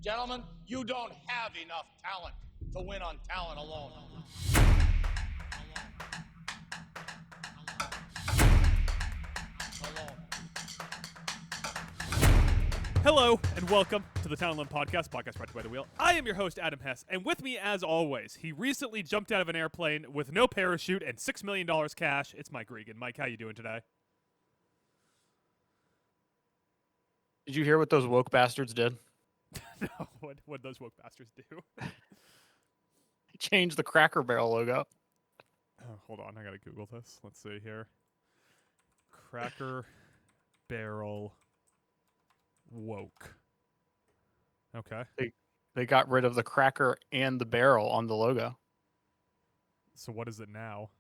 Gentlemen, you don't have enough talent to win on talent alone. Hello and welcome to the Townland Podcast brought to you by The Wheel. I am your host, Adam Hess, and with me, as always, he recently jumped out of an airplane with no parachute and $6 million cash. It's Mike Regan. Mike, how you doing today? Did you hear what those woke bastards did? No, what those woke bastards do? They changed the Cracker Barrel logo. Oh, hold on, I gotta Google this. Let's see here. Cracker Barrel woke. Okay. They got rid of the cracker and the barrel on the logo. So what is it now?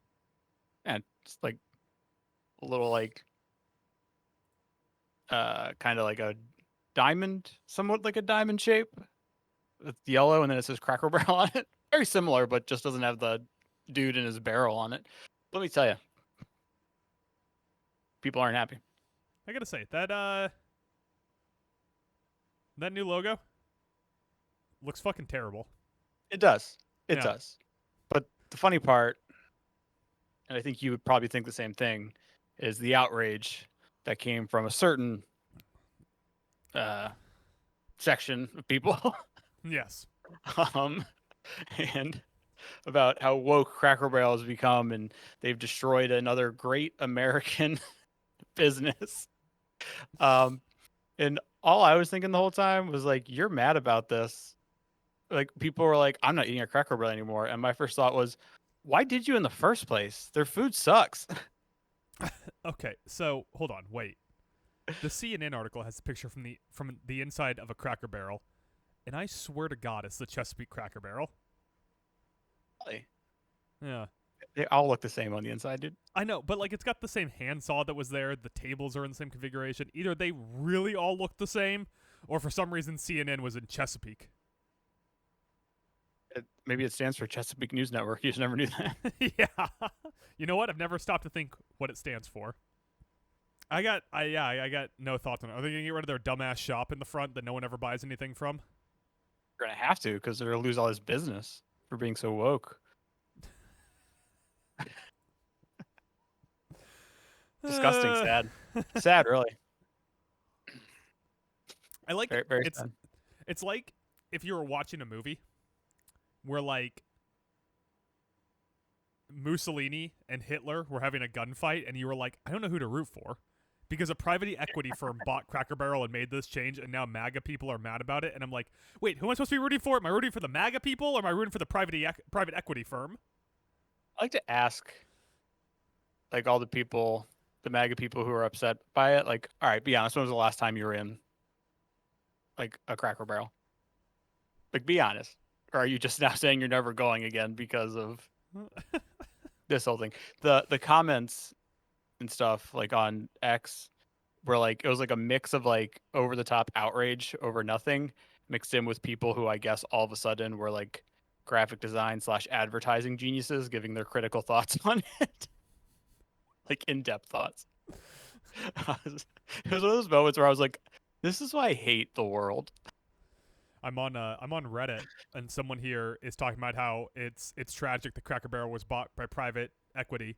And it's like a little kind of like a diamond, somewhat like a diamond shape. It's yellow and then it says Cracker Barrel on it. Very similar, but just doesn't have the dude in his barrel on it. Let me tell you, people aren't happy. I gotta say, that new logo looks fucking terrible. It does. It Yeah. does. But the funny part, and I think you would probably think the same thing, is the outrage that came from a certain section of people. Yes. um, and about how woke Cracker Barrel has become, and they've destroyed another great American business. And all I was thinking the whole time was like, you're mad about this. Like, people were like, I'm not eating a Cracker Barrel anymore. And my first thought was, why did you in the first place? Their food sucks. Okay, so hold on, wait. The CNN article has a picture from the inside of a Cracker Barrel, and I swear to God, it's the Chesapeake Cracker Barrel. Really? Yeah, They all look the same on the inside, dude. I know, but like it's got the same handsaw that was there. The tables are in the same configuration. Either they really all look the same, or for some reason CNN was in Chesapeake. Maybe it stands for Chesapeake News Network. You just never knew that. Yeah, you know what? I've never stopped to think what it stands for. I got no thoughts on it. Are they gonna get rid of their dumbass shop in the front that no one ever buys anything from? You're gonna have to, because they're gonna lose all this business for being so woke. Disgusting, sad. Sad, really. I like Very, very it's sad. it's like if you were watching a movie where like Mussolini and Hitler were having a gunfight and you were like, I don't know who to root for because a private equity firm bought Cracker Barrel and made this change and now MAGA people are mad about it, and I'm like, wait, who am I supposed to be rooting for? Am I rooting for the MAGA people or am I rooting for the private equity firm? I like to ask, like, all the people, the MAGA people who are upset by it, like, all right, be honest, when was the last time you were in, like, a Cracker Barrel? Like, be honest. Or are you just now saying you're never going again because of this whole thing? The comments and stuff, like, on X were, like, it was, like, a mix of, like, over-the-top outrage over nothing mixed in with people who I guess all of a sudden were, like, graphic design / advertising geniuses giving their critical thoughts on it. Like, in-depth thoughts. It was one of those moments where I was like, this is why I hate the world. I'm on Reddit and someone here is talking about how it's tragic that Cracker Barrel was bought by private equity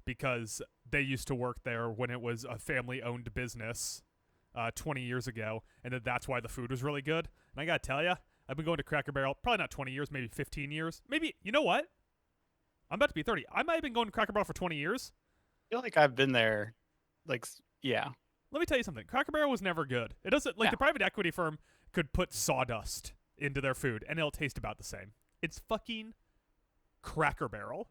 because they used to work there when it was a family-owned business 20 years ago, and that's why the food was really good. And I gotta tell you, I've been going to Cracker Barrel probably not 20 years, maybe 15 years. Maybe, you know what? I'm about to be 30. I might have been going to Cracker Barrel for 20 years. I feel like I've been there, like, yeah. Let me tell you something. Cracker Barrel was never good. It doesn't, like, Yeah. the private equity firm could put sawdust into their food, and it'll taste about the same. It's fucking Cracker Barrel.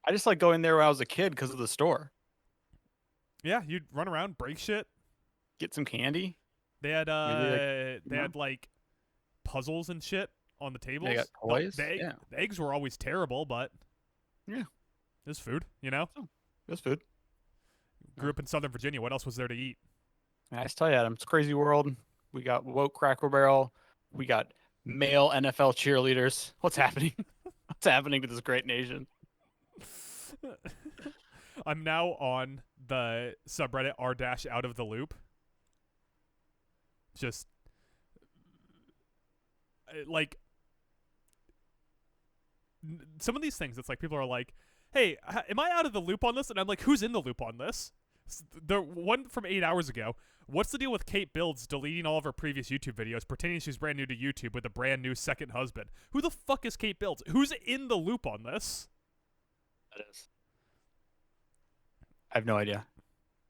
I just like going there when I was a kid because of the store. Yeah, you'd run around, break shit. Get some candy. They had Maybe, they had like puzzles and shit on the tables. They got toys. The eggs were always terrible, but Yeah. there's food, you know. It was food. Grew up in Southern Virginia. What else was there to eat? I just tell you, Adam, it's a crazy world. We got woke Cracker Barrel. We got male NFL cheerleaders. What's happening? What's happening to this great nation? I'm now on the subreddit r-out of the loop. Just like some of these things. It's like people are like, "Hey, am I out of the loop on this?" And I'm like, "Who's in the loop on this?" The one from 8 hours ago. What's the deal with Kate Builds deleting all of her previous YouTube videos, pretending she's brand new to YouTube with a brand new second husband? Who the fuck is Kate Builds? Who's in the loop on this? That is. I have no idea.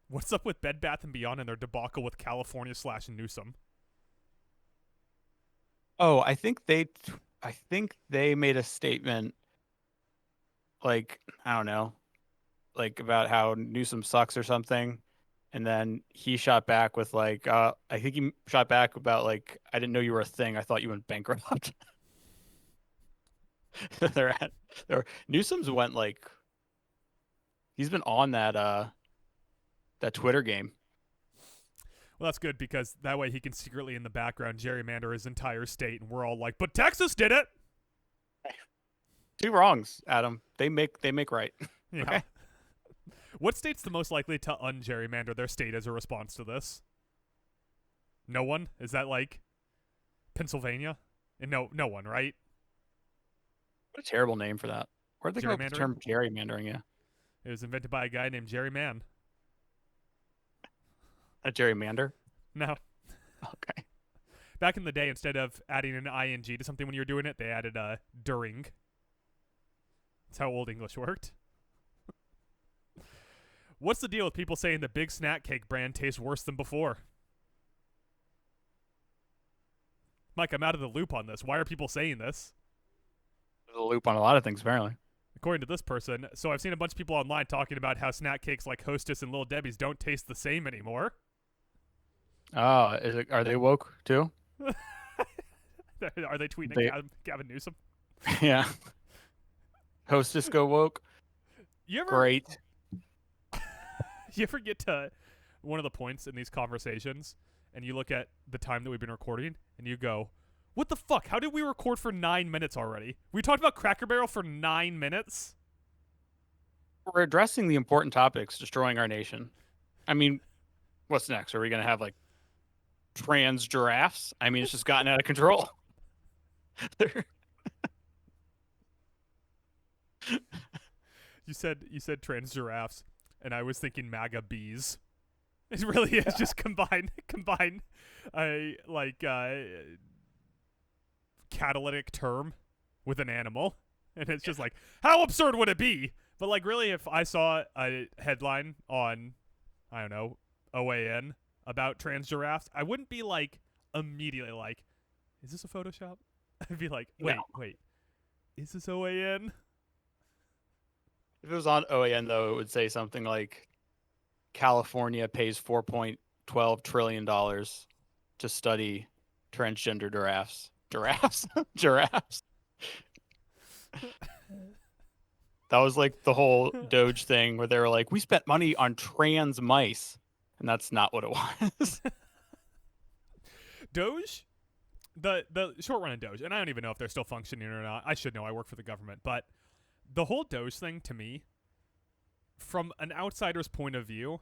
What's up with Bed Bath & Beyond and their debacle with California / Newsom? Oh, I think they made a statement, like, I don't know, like about how Newsom sucks or something, and then he shot back with like, I think he shot back about like, I didn't know you were a thing. I thought you went bankrupt. Newsom's went like, he's been on that Twitter game. Well, that's good because that way he can secretly in the background gerrymander his entire state, and we're all like, "But Texas did it." Two wrongs, Adam. They make right. Yeah. Okay. What state's the most likely to ungerrymander their state as a response to this? No one? Is that like Pennsylvania? And no one, right? What a terrible name for that. Where'd they come up with the term gerrymandering? Yeah. It was invented by a guy named Jerry Mann. A gerrymander? No. Okay. Back in the day, instead of adding an ing to something when you were doing it, they added a during. That's how Old English worked. What's the deal with people saying the Big Snack Cake brand tastes worse than before? Mike, I'm out of the loop on this. Why are people saying this? There's a loop on a lot of things, apparently. According to this person, so I've seen a bunch of people online talking about how snack cakes like Hostess and Little Debbie's don't taste the same anymore. Oh, are they woke too? Are they tweeting at Gavin Newsom? Yeah. Hostess go woke. You ever Great. You ever get to one of the points in these conversations and you look at the time that we've been recording and you go, "What the fuck? How did we record for 9 minutes already? We talked about Cracker Barrel for 9 minutes?" We're addressing the important topics destroying our nation. I mean, what's next? Are we going to have like trans giraffes? I mean, it's just gotten out of control. You said trans giraffes, and I was thinking MAGA bees. It really is just combine a catalytic term with an animal, and it's just like, how absurd would it be? But like, really, if I saw a headline on, I don't know, OAN about trans giraffes, I wouldn't be like immediately like, is this a Photoshop? I'd be like, wait, is this OAN? If it was on OAN, though, it would say something like, California pays $4.12 trillion to study transgender giraffes. Giraffes. That was like the whole Doge thing where they were like, we spent money on trans mice. And that's not what it was. Doge? The short run of Doge, and I don't even know if they're still functioning or not. I should know. I work for the government. But the whole Doge thing, to me, from an outsider's point of view,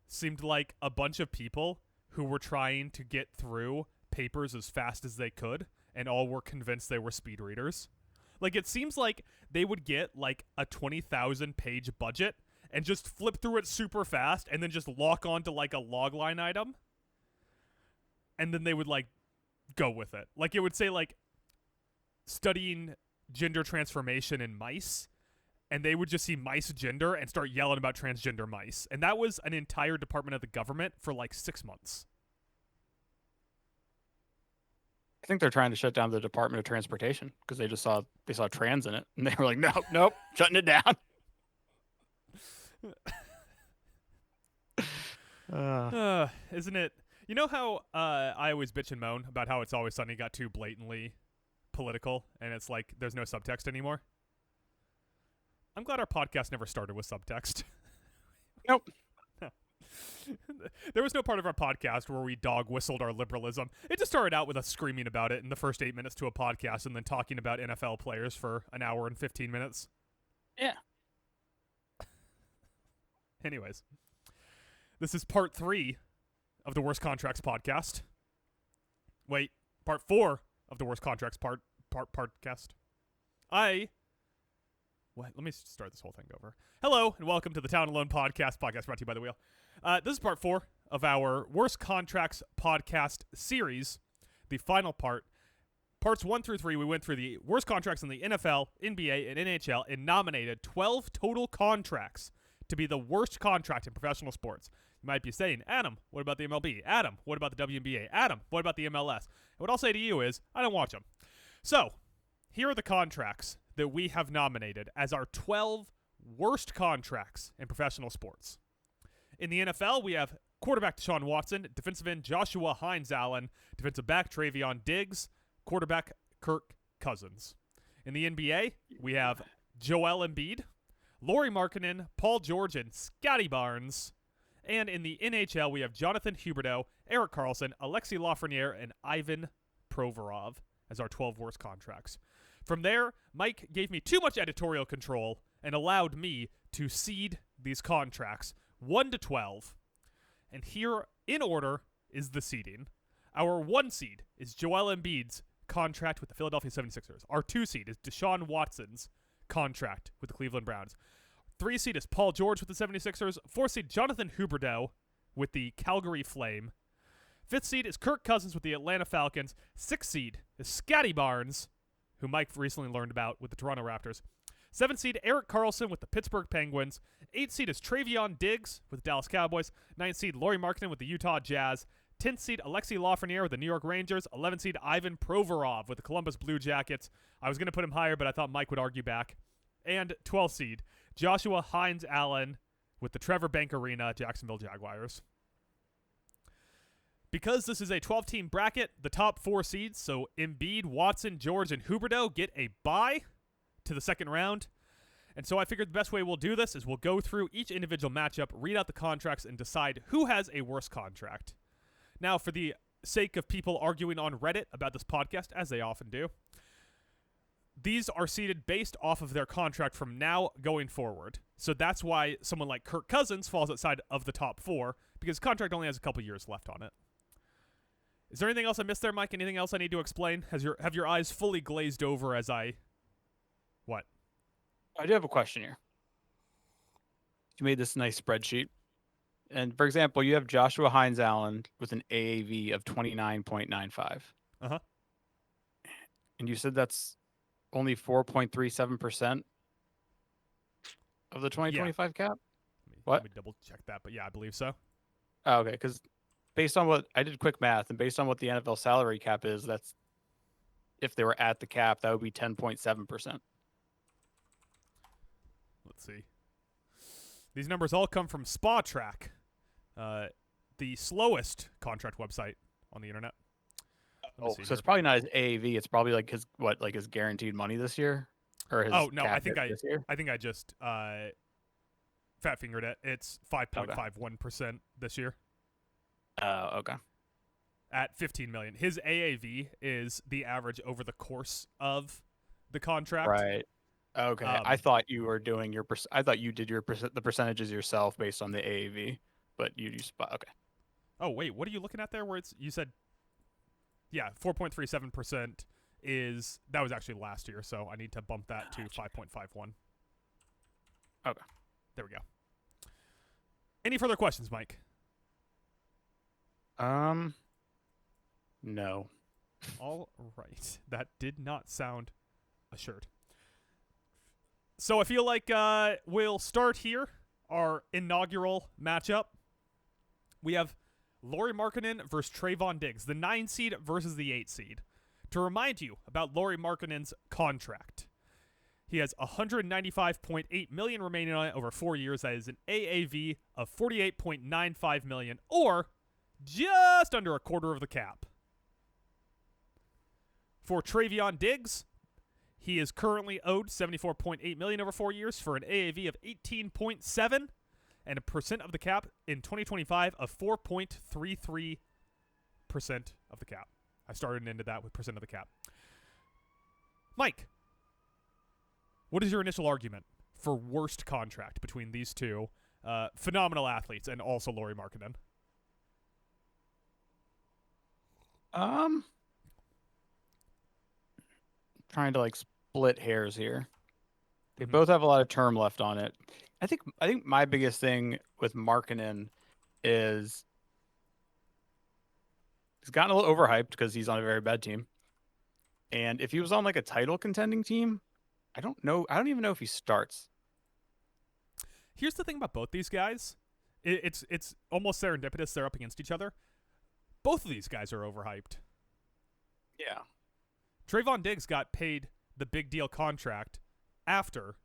seemed like a bunch of people who were trying to get through papers as fast as they could, and all were convinced they were speed readers. Like, it seems like they would get, like, a 20,000-page budget and just flip through it super fast and then just lock onto, like, a logline item. And then they would, like, go with it. Like, it would say, like, studying gender transformation in mice, and they would just see mice gender and start yelling about transgender mice. And that was an entire department of the government for, like, 6 months. I think they're trying to shut down the Department of Transportation because they saw trans in it, and they were like, nope, shutting it down. Isn't it? You know how I always bitch and moan about how It's Always Sunny got too blatantly political, and it's like there's no subtext anymore? I'm glad our podcast never started with subtext. Nope. No. There was no part of our podcast where we dog whistled our liberalism. It just started out with us screaming about it in the first 8 minutes to a podcast and then talking about NFL players for an hour and 15 minutes. Yeah. Anyways, this is part 3 of the Worst Contracts podcast. Wait, part 4 of the worst contracts podcast. Let me start this whole thing over. Hello, and welcome to the Town Alone podcast brought to you by The Wheel. This is part 4 of our Worst Contracts podcast series, the final part. Parts 1 through 3, we went through the worst contracts in the NFL, NBA, and NHL and nominated 12 total contracts to be the worst contract in professional sports. You might be saying, Adam, what about the MLB? Adam, what about the WNBA? Adam, what about the MLS? And what I'll say to you is, I don't watch them. So, here are the contracts that we have nominated as our 12 worst contracts in professional sports. In the NFL, we have quarterback Deshaun Watson, defensive end Joshua Hines-Allen, defensive back Travion Diggs, quarterback Kirk Cousins. In the NBA, we have Joel Embiid, Lauri Markkanen, Paul George, and Scotty Barnes. And in the NHL, we have Jonathan Huberdeau, Erik Karlsson, Alexei Lafreniere, and Ivan Provorov as our 12 worst contracts. From there, Mike gave me too much editorial control and allowed me to seed these contracts 1 to 12. And here, in order, is the seeding. Our 1 seed is Joel Embiid's contract with the Philadelphia 76ers. Our 2 seed is Deshaun Watson's contract with the Cleveland Browns. 3 seed is Paul George with the 76ers. 4 seed, Jonathan Huberdeau with the Calgary Flame. 5th seed is Kirk Cousins with the Atlanta Falcons. 6th seed is Scotty Barnes, who Mike recently learned about with the Toronto Raptors. 7th seed, Erik Karlsson with the Pittsburgh Penguins. 8th seed is Travion Diggs with the Dallas Cowboys. 9th seed, Lauri Markkanen with the Utah Jazz. 10th seed, Alexei Lafreniere with the New York Rangers. 11th seed, Ivan Provorov with the Columbus Blue Jackets. I was going to put him higher, but I thought Mike would argue back. And 12th seed, Joshua Hines-Allen with the Trevor Bank Arena Jacksonville Jaguars. Because this is a 12-team bracket, the top 4 seeds, so Embiid, Watson, George, and Huberdeau, get a bye to the second round. And so I figured the best way we'll do this is we'll go through each individual matchup, read out the contracts, and decide who has a worse contract. Now, for the sake of people arguing on Reddit about this podcast, as they often do, these are seeded based off of their contract from now going forward. So that's why someone like Kirk Cousins falls outside of the top 4, because contract only has a couple years left on it. Is there anything else I missed there, Mike? Anything else I need to explain? Have your eyes fully glazed over as I... What? I do have a question here. You made this nice spreadsheet. And, for example, you have Joshua Hines-Allen with an AAV of 29.95. Uh-huh. And you said that's only 4.37% of the 2025 cap? Let me double check that, but yeah, I believe so. Oh, okay, because based on what I did quick math and based on what the NFL salary cap is, that's if they were at the cap, that would be 10.7%. Let's see. These numbers all come from SpaTrack, the slowest contract website on the internet. Oh, so it's probably not his AAV. It's probably like his guaranteed money this year, or his. Oh no, cap I think hit this year? I just fat fingered it. It's 5.51% this year. Okay. At 15 million. His AAV is the average over the course of the contract. Right. Okay. I thought you were doing I thought you did the percentages yourself based on the AAV, but you spot. Okay. Oh wait, what are you looking at there? Where you said, yeah, 4.37% that was actually last year, so I need to bump that to 5.51. Okay. There we go. Any further questions, Mike? No. All right. That did not sound assured. So I feel like we'll start here, our inaugural matchup. We have Lauri Markkanen versus Trayvon Diggs, the 9 seed versus the 8 seed. To remind you about Lauri Markkanen's contract, he has $195.8 million remaining on it over 4 years. That is an AAV of $48.95 million, or just under a quarter of the cap. For Travion Diggs, he is currently owed $74.8 million over 4 years for an AAV of 18.7 and a percent of the cap in 2025 of 4.33% of the cap. I started into that with percent of the cap. Mike, what is your initial argument for worst contract between these two phenomenal athletes and also Lauri Markkanen? trying to like split hairs here. They Mhm. both have a lot of term left on it. I think my biggest thing with Markkanen is he's gotten a little overhyped because he's on a very bad team. And if he was on like a title contending team, I don't know. I don't even know if he starts. Here's the thing about both these guys. It's almost serendipitous they're up against each other. Both of these guys are overhyped. Yeah. Trayvon Diggs got paid the big deal contract after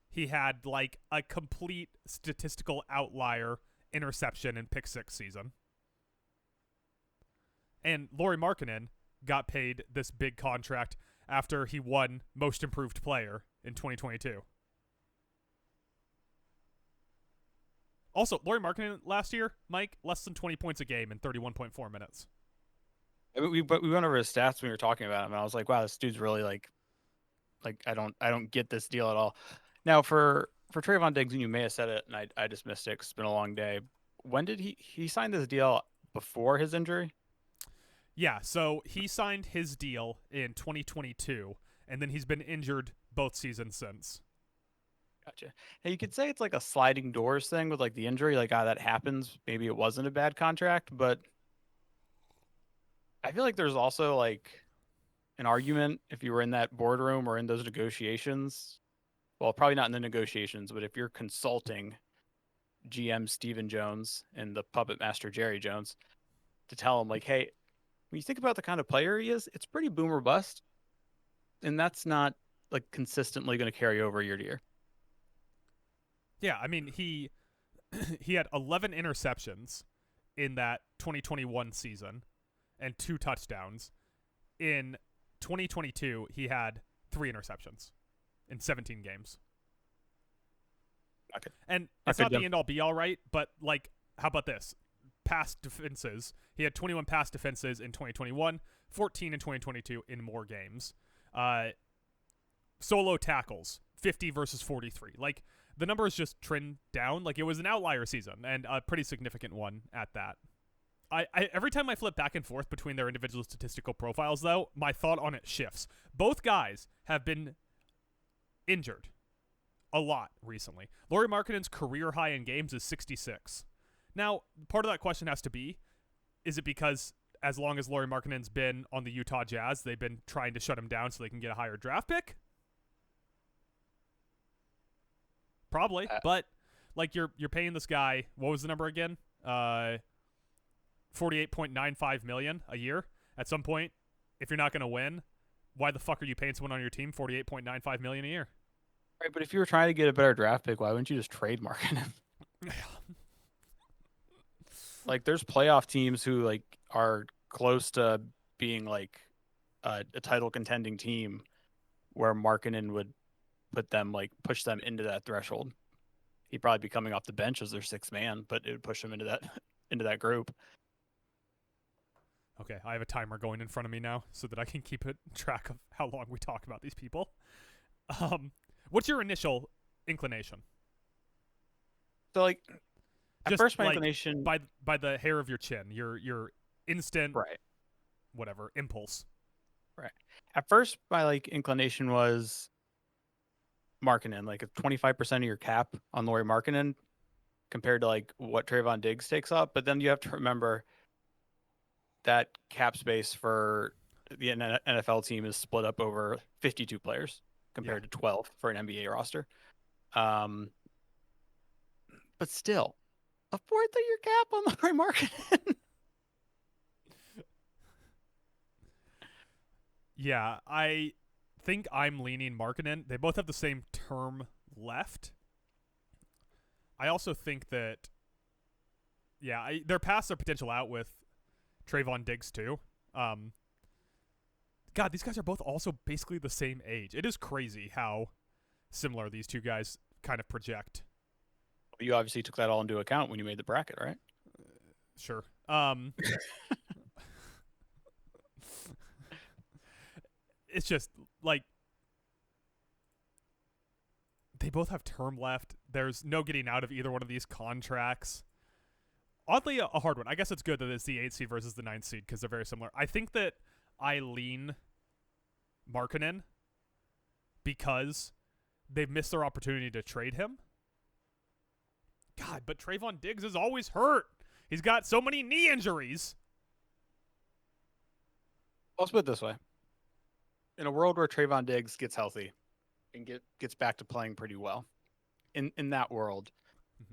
he had like a complete statistical outlier interception in pick six season. And Lauri Markkanen got paid this big contract after he won most improved player in 2022. Also, Lauri Markkanen last year, Mike, less than 20 points a game in 31.4 minutes. We went over his stats when we were talking about him, and I was like, wow, this dude's really like I don't get this deal at all. Now for Trayvon Diggs, and you may have said it, and I just missed it 'cause it's been a long day. When did he signed this deal before his injury? Yeah, so he signed his deal in 2022, and then he's been injured both seasons since. Gotcha. Hey, you could say it's like a sliding doors thing with like the injury, like that happens. Maybe it wasn't a bad contract, but I feel like there's also like an argument if you were in that boardroom or in those negotiations. Well, probably not in the negotiations, but if you're consulting GM Stephen Jones and the puppet master Jerry Jones to tell him like, hey, when you think about the kind of player he is, it's pretty boom or bust. And that's not like consistently going to carry over year to year. Yeah, I mean, he had 11 interceptions in that 2021 season and 2 touchdowns. In 2022, he had 3 interceptions in 17 games. Okay. And it's not the end-all be-all, right? But, like, how about this? Pass defenses. He had 21 pass defenses in 2021, 14 in 2022 in more games. Solo tackles, 50 versus 43. Like, the numbers just trend down. Like, it was an outlier season, and a pretty significant one at that. I every time I flip back and forth between their individual statistical profiles, though, my thought on it shifts. Both guys have been injured a lot recently. Lauri Markkanen's career high in games is 66. Now, part of that question has to be, is it because as long as Lauri Markkanen's been on the Utah Jazz, they've been trying to shut him down so they can get a higher draft pick? Probably, but like you're paying this guy, what was the number again? $48.95 million a year. At some point, if you're not going to win, why the fuck are you paying someone on your team $48.95 million a year? Right, but if you were trying to get a better draft pick, why wouldn't you just trade Markkanen? Like, there's playoff teams who like are close to being like a title contending team, where Markkanen would push them into that threshold. He'd probably be coming off the bench as their sixth man, but it would push them into that group. Okay, I have a timer going in front of me now so that I can keep track of how long we talk about these people. What's your initial inclination? So like, at Just first my like, inclination by the hair of your chin, your instant right. whatever impulse. Right. At first my like inclination was Markkanen, like 25% of your cap on Lauri Markkanen compared to like what Trayvon Diggs takes up. But then you have to remember that cap space for the NFL team is split up over 52 players compared to 12 for an NBA roster. But still, a fourth of your cap on Lauri Markkanen. Yeah, I think I'm leaning Markkanen. They both have the same term left. I also think that, they're past their potential out with Trayvon Diggs too. God, these guys are both also basically the same age. It is crazy how similar these two guys kind of project. You obviously took that all into account when you made the bracket, right? Sure. It's just like they both have term left. There's no getting out of either one of these contracts. Oddly, a hard one. I guess it's good that it's the 8th seed versus the 9th seed because they're very similar. I think that I lean Markkanen because they've missed their opportunity to trade him. God, but Trayvon Diggs is always hurt. He's got so many knee injuries. Let's put it this way. In a world where Trayvon Diggs gets healthy and gets back to playing pretty well, in that world,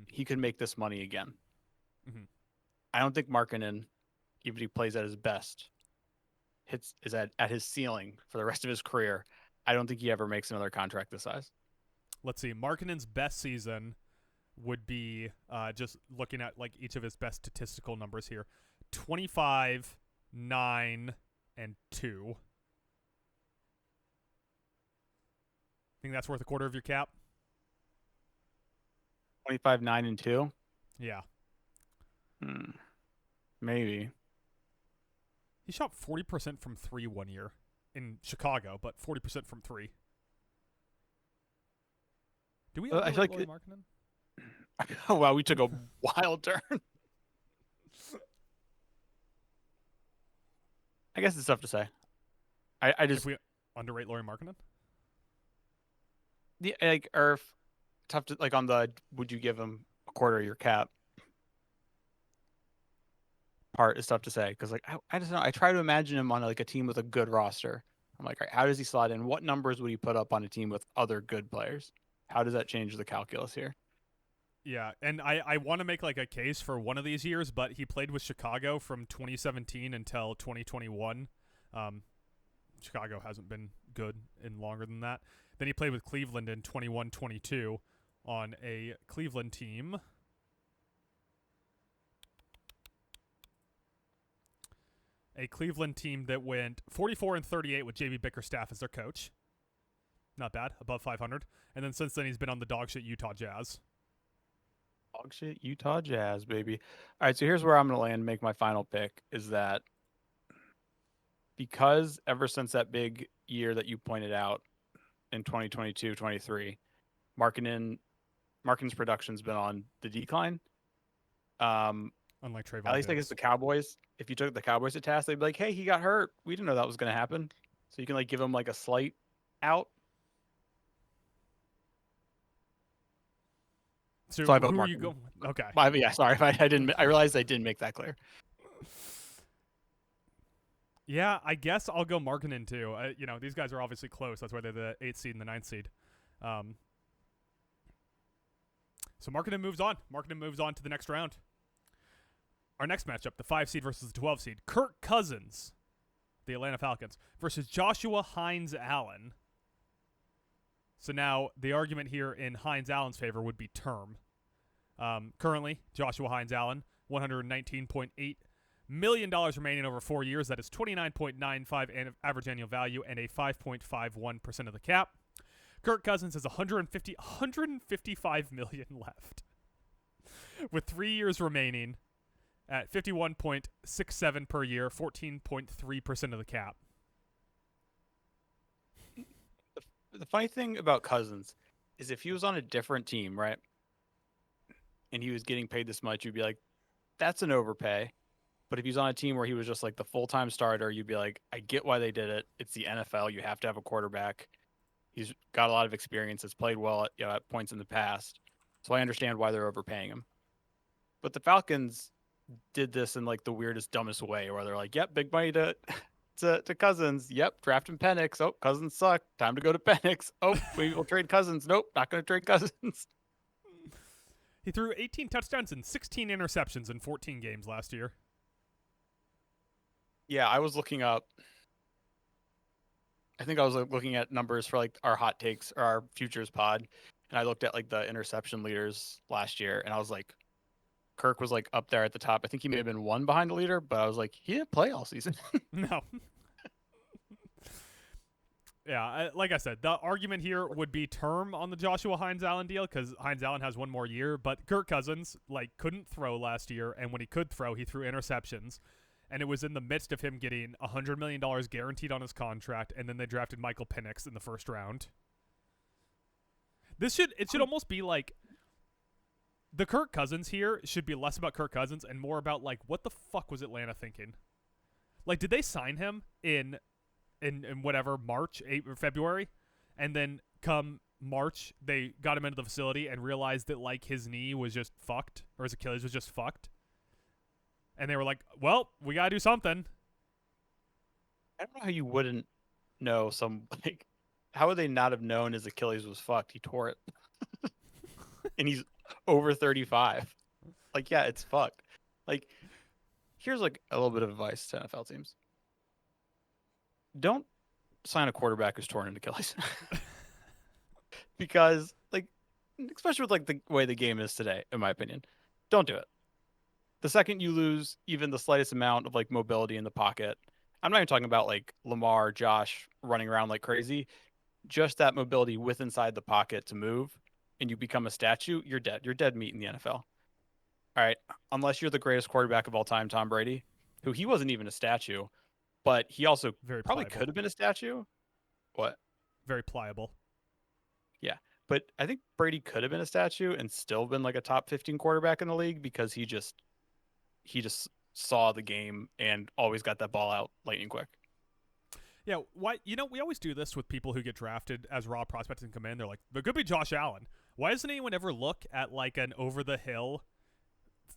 he could make this money again. I don't think Markkanen, even if he plays at his best, is at his ceiling for the rest of his career. I don't think he ever makes another contract this size. Let's see. Markkanen's best season would be just looking at like each of his best statistical numbers here: 25, 9, and 2. Think that's worth a quarter of your cap? 25, 9, and 2. Yeah. Maybe. He shot 40% from 3 one year in Chicago, but 40% from 3. Do we I feel like Lauri Markkanen? Oh, wow, we took a wild turn. I guess it's tough to say. I just If we underrate Lauri Markkanen? tough to like on the would you give him a quarter of your cap part is tough to say because like I just know I try to imagine him on like a team with a good roster. I'm like, all right, how does he slot in? What numbers would he put up on a team with other good players? How does that change the calculus here? Yeah, and I want to make like a case for one of these years, but he played with Chicago from 2017 until 2021. Chicago hasn't been good in longer than that. Then he played with Cleveland in 21-22 on a Cleveland team. A Cleveland team that went 44-38 with JB Bickerstaff as their coach. Not bad, above 500. And then since then he's been on the dog shit Utah Jazz. Dog shit Utah Jazz, baby. All right, so here's where I'm going to land, make my final pick, is that because ever since that big year that you pointed out in 2022-23, Markkanen's production's been on the decline. Unlike Trayvon At least I Diggs. guess the Cowboys, if you took the Cowboys to task, they'd be like, hey, he got hurt. We didn't know that was going to happen. So you can like give him like a slight out. So I vote who are you Markkanen. going with? Okay. Yeah, sorry. I realized I didn't make that clear. Yeah, I guess I'll go Markkanen too. These guys are obviously close. That's why they're the 8th seed and the 9th seed. So Markkanen moves on. Markkanen moves on to the next round. Our next matchup, the 5 seed versus the 12 seed. Kirk Cousins, the Atlanta Falcons, versus Joshua Hines Allen. So now the argument here in Hines Allen's favor would be term. Currently, Joshua Hines Allen, $119.8 million remaining over 4 years. That is 29.95 average annual value and a 5.51% of the cap. Kirk Cousins has 155 million left, with 3 years remaining at 51.67 per year, 14.3% of the cap. The funny thing about Cousins is if he was on a different team, right, and he was getting paid this much, you'd be like, that's an overpay. But if he's on a team where he was just like the full-time starter, you'd be like, I get why they did it. It's the NFL. You have to have a quarterback. He's got a lot of experience. Has played well at points in the past. So I understand why they're overpaying him. But the Falcons did this in like the weirdest, dumbest way where they're like, yep, big money to Cousins. Yep, drafting Penix. Oh, Cousins suck. Time to go to Penix. Oh, we will trade Cousins. Nope, not going to trade Cousins. He threw 18 touchdowns and 16 interceptions in 14 games last year. Yeah, I was looking up. I think I was looking at numbers for like our hot takes or our futures pod, and I looked at like the interception leaders last year, and I was like, Kirk was like up there at the top. I think he may have been one behind the leader, but I was like, he didn't play all season. No. Yeah, like I said, the argument here would be term on the Joshua Hines Allen deal because Hines Allen has one more year, but Kirk Cousins like couldn't throw last year, and when he could throw, he threw interceptions. And it was in the midst of him getting $100 million guaranteed on his contract, and then they drafted Michael Penix in the first round. It should almost be like the Kirk Cousins here should be less about Kirk Cousins and more about like what the fuck was Atlanta thinking? Like, did they sign him in in whatever March, April, February, and then come March they got him into the facility and realized that like his knee was just fucked or his Achilles was just fucked, and they were like, "Well, we gotta do something." I don't know how you wouldn't know some like. How would they not have known his Achilles was fucked? He tore it, and he's over 35. Like, yeah, it's fucked. Like, here's like a little bit of advice to NFL teams: don't sign a quarterback who's torn an Achilles, because like, especially with like the way the game is today, in my opinion, don't do it. The second you lose even the slightest amount of like mobility in the pocket, I'm not even talking about like Lamar, Josh running around like crazy, just that mobility with inside the pocket to move, and you become a statue, you're dead. You're dead meat in the NFL. All right, unless you're the greatest quarterback of all time, Tom Brady, who he wasn't even a statue, but he also Very probably pliable. could have been a statue. What? Very pliable. Yeah, but I think Brady could have been a statue and still been like a top 15 quarterback in the league because he just saw the game and always got that ball out lightning quick. Yeah, why? You know, we always do this with people who get drafted as raw prospects and come in. They're like, there could be Josh Allen. Why doesn't anyone ever look at like an over the hill,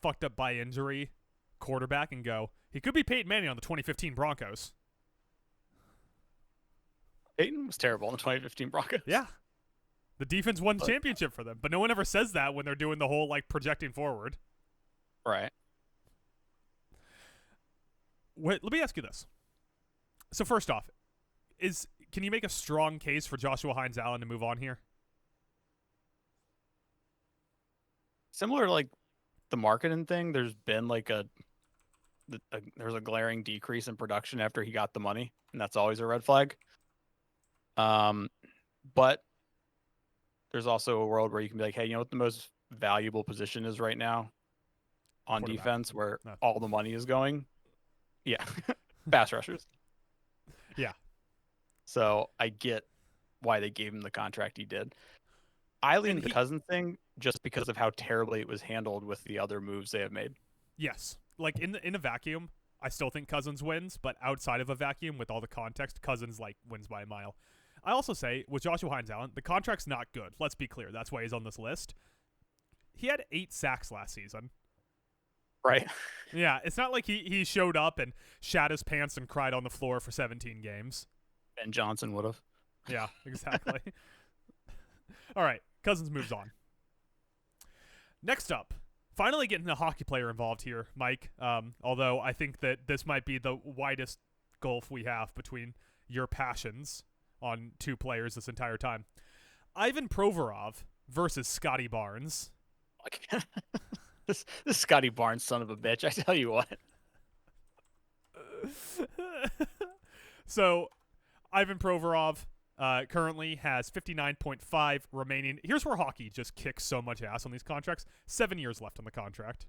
fucked up by injury quarterback and go, he could be Peyton Manning on the 2015 Broncos? Peyton was terrible in the 2015 Broncos. Yeah. The defense won the championship for them, but no one ever says that when they're doing the whole like projecting forward. Right. Wait, let me ask you this. So first off, can you make a strong case for Joshua Hines Allen to move on here? Similar to like the marketing thing, there's been like there's a glaring decrease in production after he got the money, and that's always a red flag. But there's also a world where you can be like, hey, you know what the most valuable position is right now on defense, where all the money is going? Yeah, pass rushers. Yeah. So I get why they gave him the contract he did. I lean the Cousins thing just because of how terribly it was handled with the other moves they have made. Yes. Like in a vacuum, I still think Cousins wins, but outside of a vacuum with all the context, Cousins like wins by a mile. I also say with Joshua Hines Allen, the contract's not good. Let's be clear. That's why he's on this list. He had 8 sacks last season. Right. Yeah, it's not like he showed up and shat his pants and cried on the floor for 17 games. Ben Johnson would have. Yeah, exactly. All right, Cousins moves on. Next up, finally getting a hockey player involved here, Mike. Although I think that this might be the widest gulf we have between your passions on 2 players this entire time. Ivan Provorov versus Scotty Barnes. This Scotty Barnes son of a bitch, I tell you what. So, Ivan Provorov currently has 59.5 remaining. Here's where hockey just kicks so much ass on these contracts. 7 years left on the contract.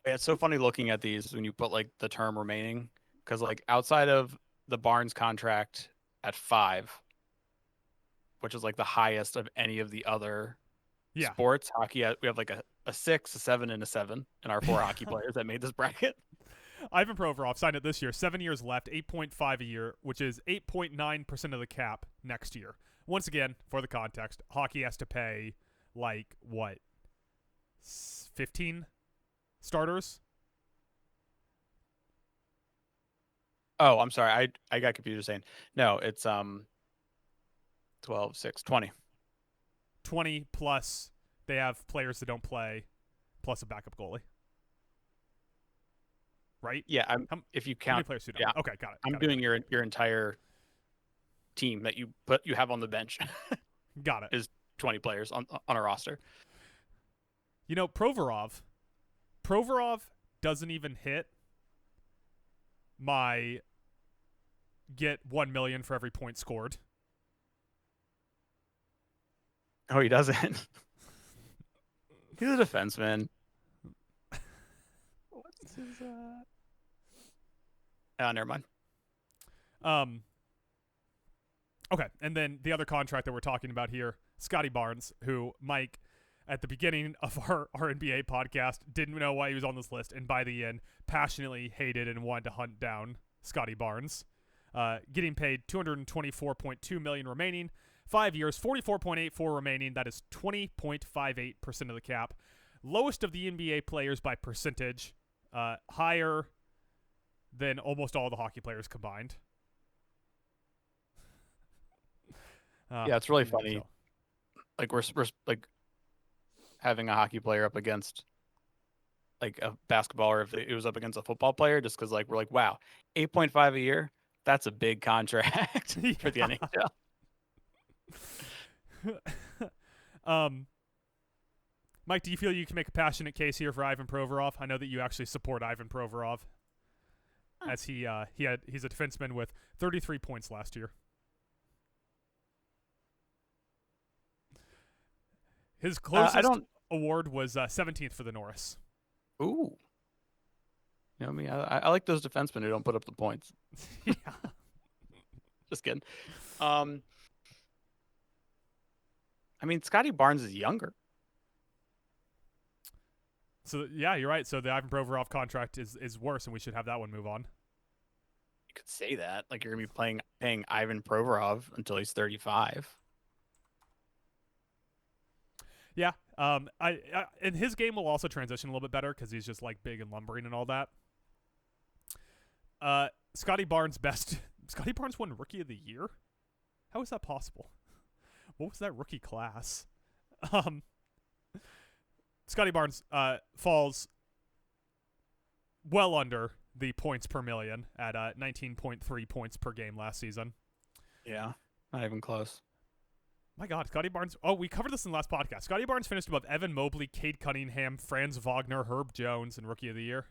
Yeah, it's so funny looking at these when you put like the term remaining, because like outside of the Barnes contract at 5, which is like the highest of any of the other sports, hockey, we have like a 6, a 7, and a 7 in our 4 hockey players that made this bracket. Ivan Provorov signed it this year, 7 years left, 8.5 a year, which is 8.9% of the cap next year. Once again, for the context, hockey has to pay like what, 15 starters? Oh, I'm sorry. I got confused saying. No, it's 12, 6, 20. 20 plus they have players that don't play plus a backup goalie. Right? Yeah, if you count how many players who don't? Yeah. Okay, got it. I'm doing your entire team that you have on the bench. Got it. Is 20 players on a roster. You know, Provorov doesn't even hit my get 1 million for every point scored. Oh, he doesn't. He's a defenseman. What's his Oh, never mind. Okay, and then the other contract that we're talking about here, Scotty Barnes, who Mike, at the beginning of our NBA podcast, didn't know why he was on this list, and by the end, passionately hated and wanted to hunt down Scotty Barnes. getting paid $224.2 million remaining. 5 years, $44.84 remaining. That is 20.58% of the cap. Lowest of the NBA players by percentage. Higher than almost all the hockey players combined. Yeah, it's really funny. Like we're like having a hockey player up against like a basketballer if it was up against a football player, just because like we're like, wow, 8.5 a year, that's a big contract for the NHL. Mike, do you feel you can make a passionate case here for Ivan Provorov? I know that you actually support Ivan Provorov, as he's a defenseman with 33 points last year. His closest award was 17th for the Norris. Ooh. You know me, I like those defensemen who don't put up the points. Yeah. Just kidding. I mean, Scotty Barnes is younger. So yeah, you're right. So the Ivan Provorov contract is worse, and we should have that one move on. You could say that, like you're gonna be paying Ivan Provorov until he's 35. Yeah. And his game will also transition a little bit better because he's just like big and lumbering and all that. Scotty Barnes won Rookie of the Year. How is that possible? What was that rookie class? Scotty Barnes falls well under the points per million at 19.3 points per game last season. Yeah, not even close. My God, Scotty Barnes. Oh, we covered this in the last podcast. Scotty Barnes finished above Evan Mobley, Cade Cunningham, Franz Wagner, Herb Jones, and Rookie of the Year.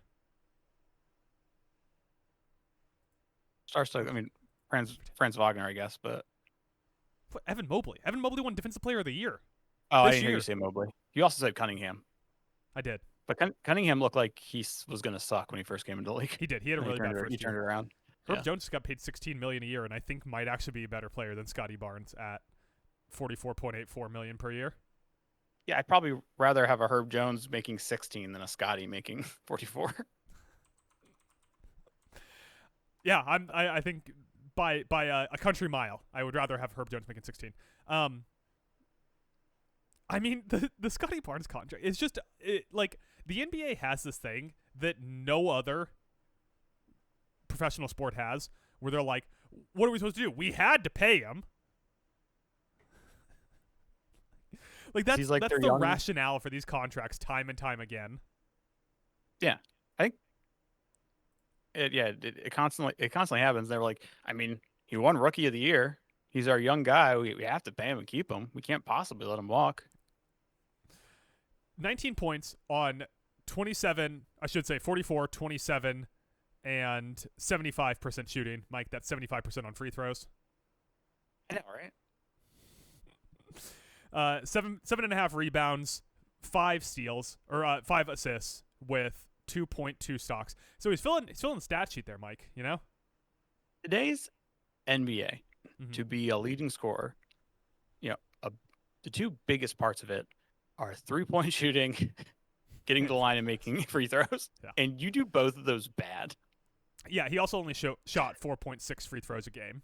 I mean, Franz Wagner, I guess, but What, Evan Mobley? Evan Mobley won Defensive Player of the Year. Oh, I this didn't hear year. you say Mobley. You also said Cunningham. I did. But Cunningham looked like he was going to suck when he first came into the league. He did. He had a really bad first year. He turned it around. Herb Jones just got paid $16 million a year, and I think might actually be a better player than Scotty Barnes at $44.84 million per year. Yeah, I'd probably rather have a Herb Jones making 16 than a Scotty making 44. Yeah, I think by a country mile, I would rather have Herb Jones making 16. I mean, the Scotty Barnes contract is just like the NBA has this thing that no other professional sport has, where they're like, what are we supposed to do? We had to pay him. Like that's the rationale for these contracts time and time again. Yeah, I think it constantly happens. They're like, I mean, he won Rookie of the Year. He's our young guy. We have to pay him and keep him. We can't possibly let him walk. 19 points on 44, 27, and 75% shooting. Mike, that's 75% on free throws. I know, right? 7.5 rebounds, 5 steals, or 5 assists with 2.2 stocks. So he's filling the stat sheet there, Mike. You know, today's NBA to be a leading scorer, you know, the two biggest parts of it are 3-point shooting, getting to the line and making free throws, and you do both of those bad. Yeah, he also only shot 4.6 free throws a game.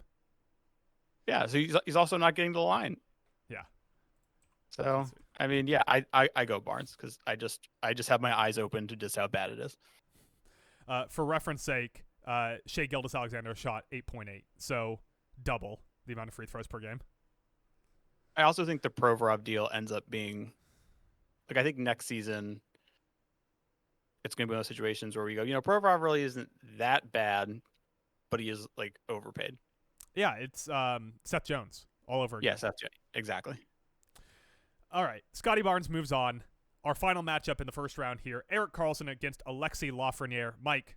Yeah, so he's also not getting to the line. Yeah. So I mean, yeah, I go Barnes because I just have my eyes open to just how bad it is. For reference sake, Shai Gilgeous-Alexander shot 8.8, so double the amount of free throws per game. I also think the Provorov deal ends up being, like, I think next season it's going to be one of those situations where we go, you know, Provorov really isn't that bad, but he is like overpaid. Yeah, it's Seth Jones all over again. Yes, that's right. Exactly. All right, Scotty Barnes moves on. Our final matchup in the first round here, Erik Karlsson against Alexis Lafreniere. Mike,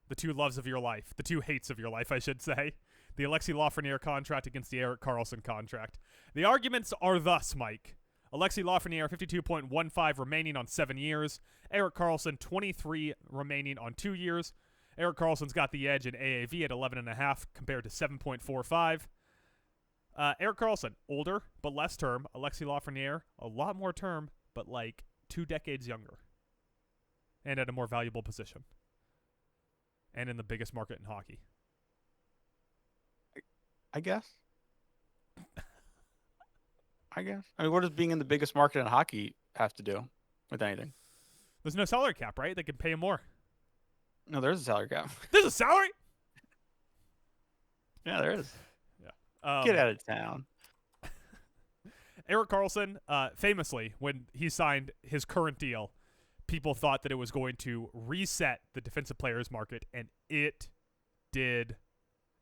the two loves of your life, the two hates of your life, I should say. The Alexis Lafreniere contract against the Erik Karlsson contract. The arguments are thus, Mike. Alexis Lafreniere, 52.15 remaining on 7 years. Erik Karlsson, 23 remaining on 2 years. Erik Karlsson's got the edge in AAV at 11.5 compared to 7.45. Erik Karlsson, older but less term. Alexis Lafreniere, a lot more term, but like 2 decades younger. And at a more valuable position. And in the biggest market in hockey. I guess. I guess. I mean, what does being in the biggest market in hockey have to do with anything? There's no salary cap, right? They can pay him more. No, there's a salary cap. There's a salary. Yeah, there is. Yeah. Get out of town. Erik Karlsson, famously, when he signed his current deal, people thought that it was going to reset the defensive players market, and it did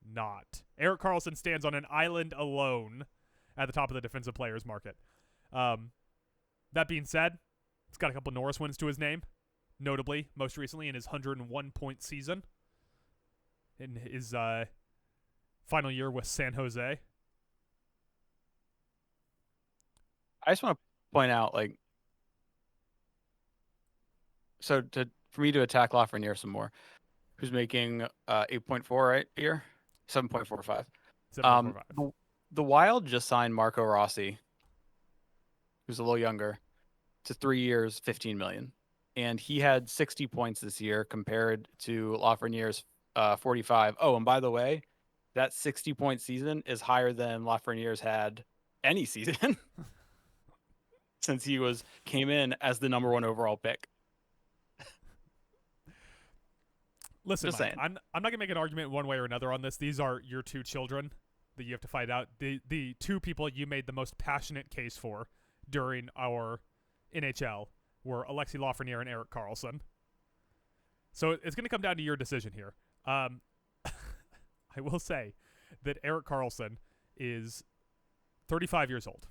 not. Erik Karlsson stands on an island alone at the top of the defensive players market. That being said, he's got a couple Norris wins to his name, notably, most recently in his 101-point season in his final year with San Jose. I just want to point out, like, so for me to attack Lafreniere some more, who's making 8.4 right a year, 7.45. 7.45. The Wild just signed Marco Rossi, who's a little younger, to 3 years, $15 million, and he had 60 points this year compared to Lafreniere's 45. Oh, and by the way, that 60-point season is higher than Lafreniere's had any season since he came in as the number 1 overall pick. Listen, Just Mike, saying. I'm not gonna make an argument one way or another on this. These are your two children that you have to fight out. The two people you made the most passionate case for during our NHL were Alexi Lafreniere and Erik Karlsson. So it's gonna come down to your decision here. I will say that Erik Karlsson is 35 years old,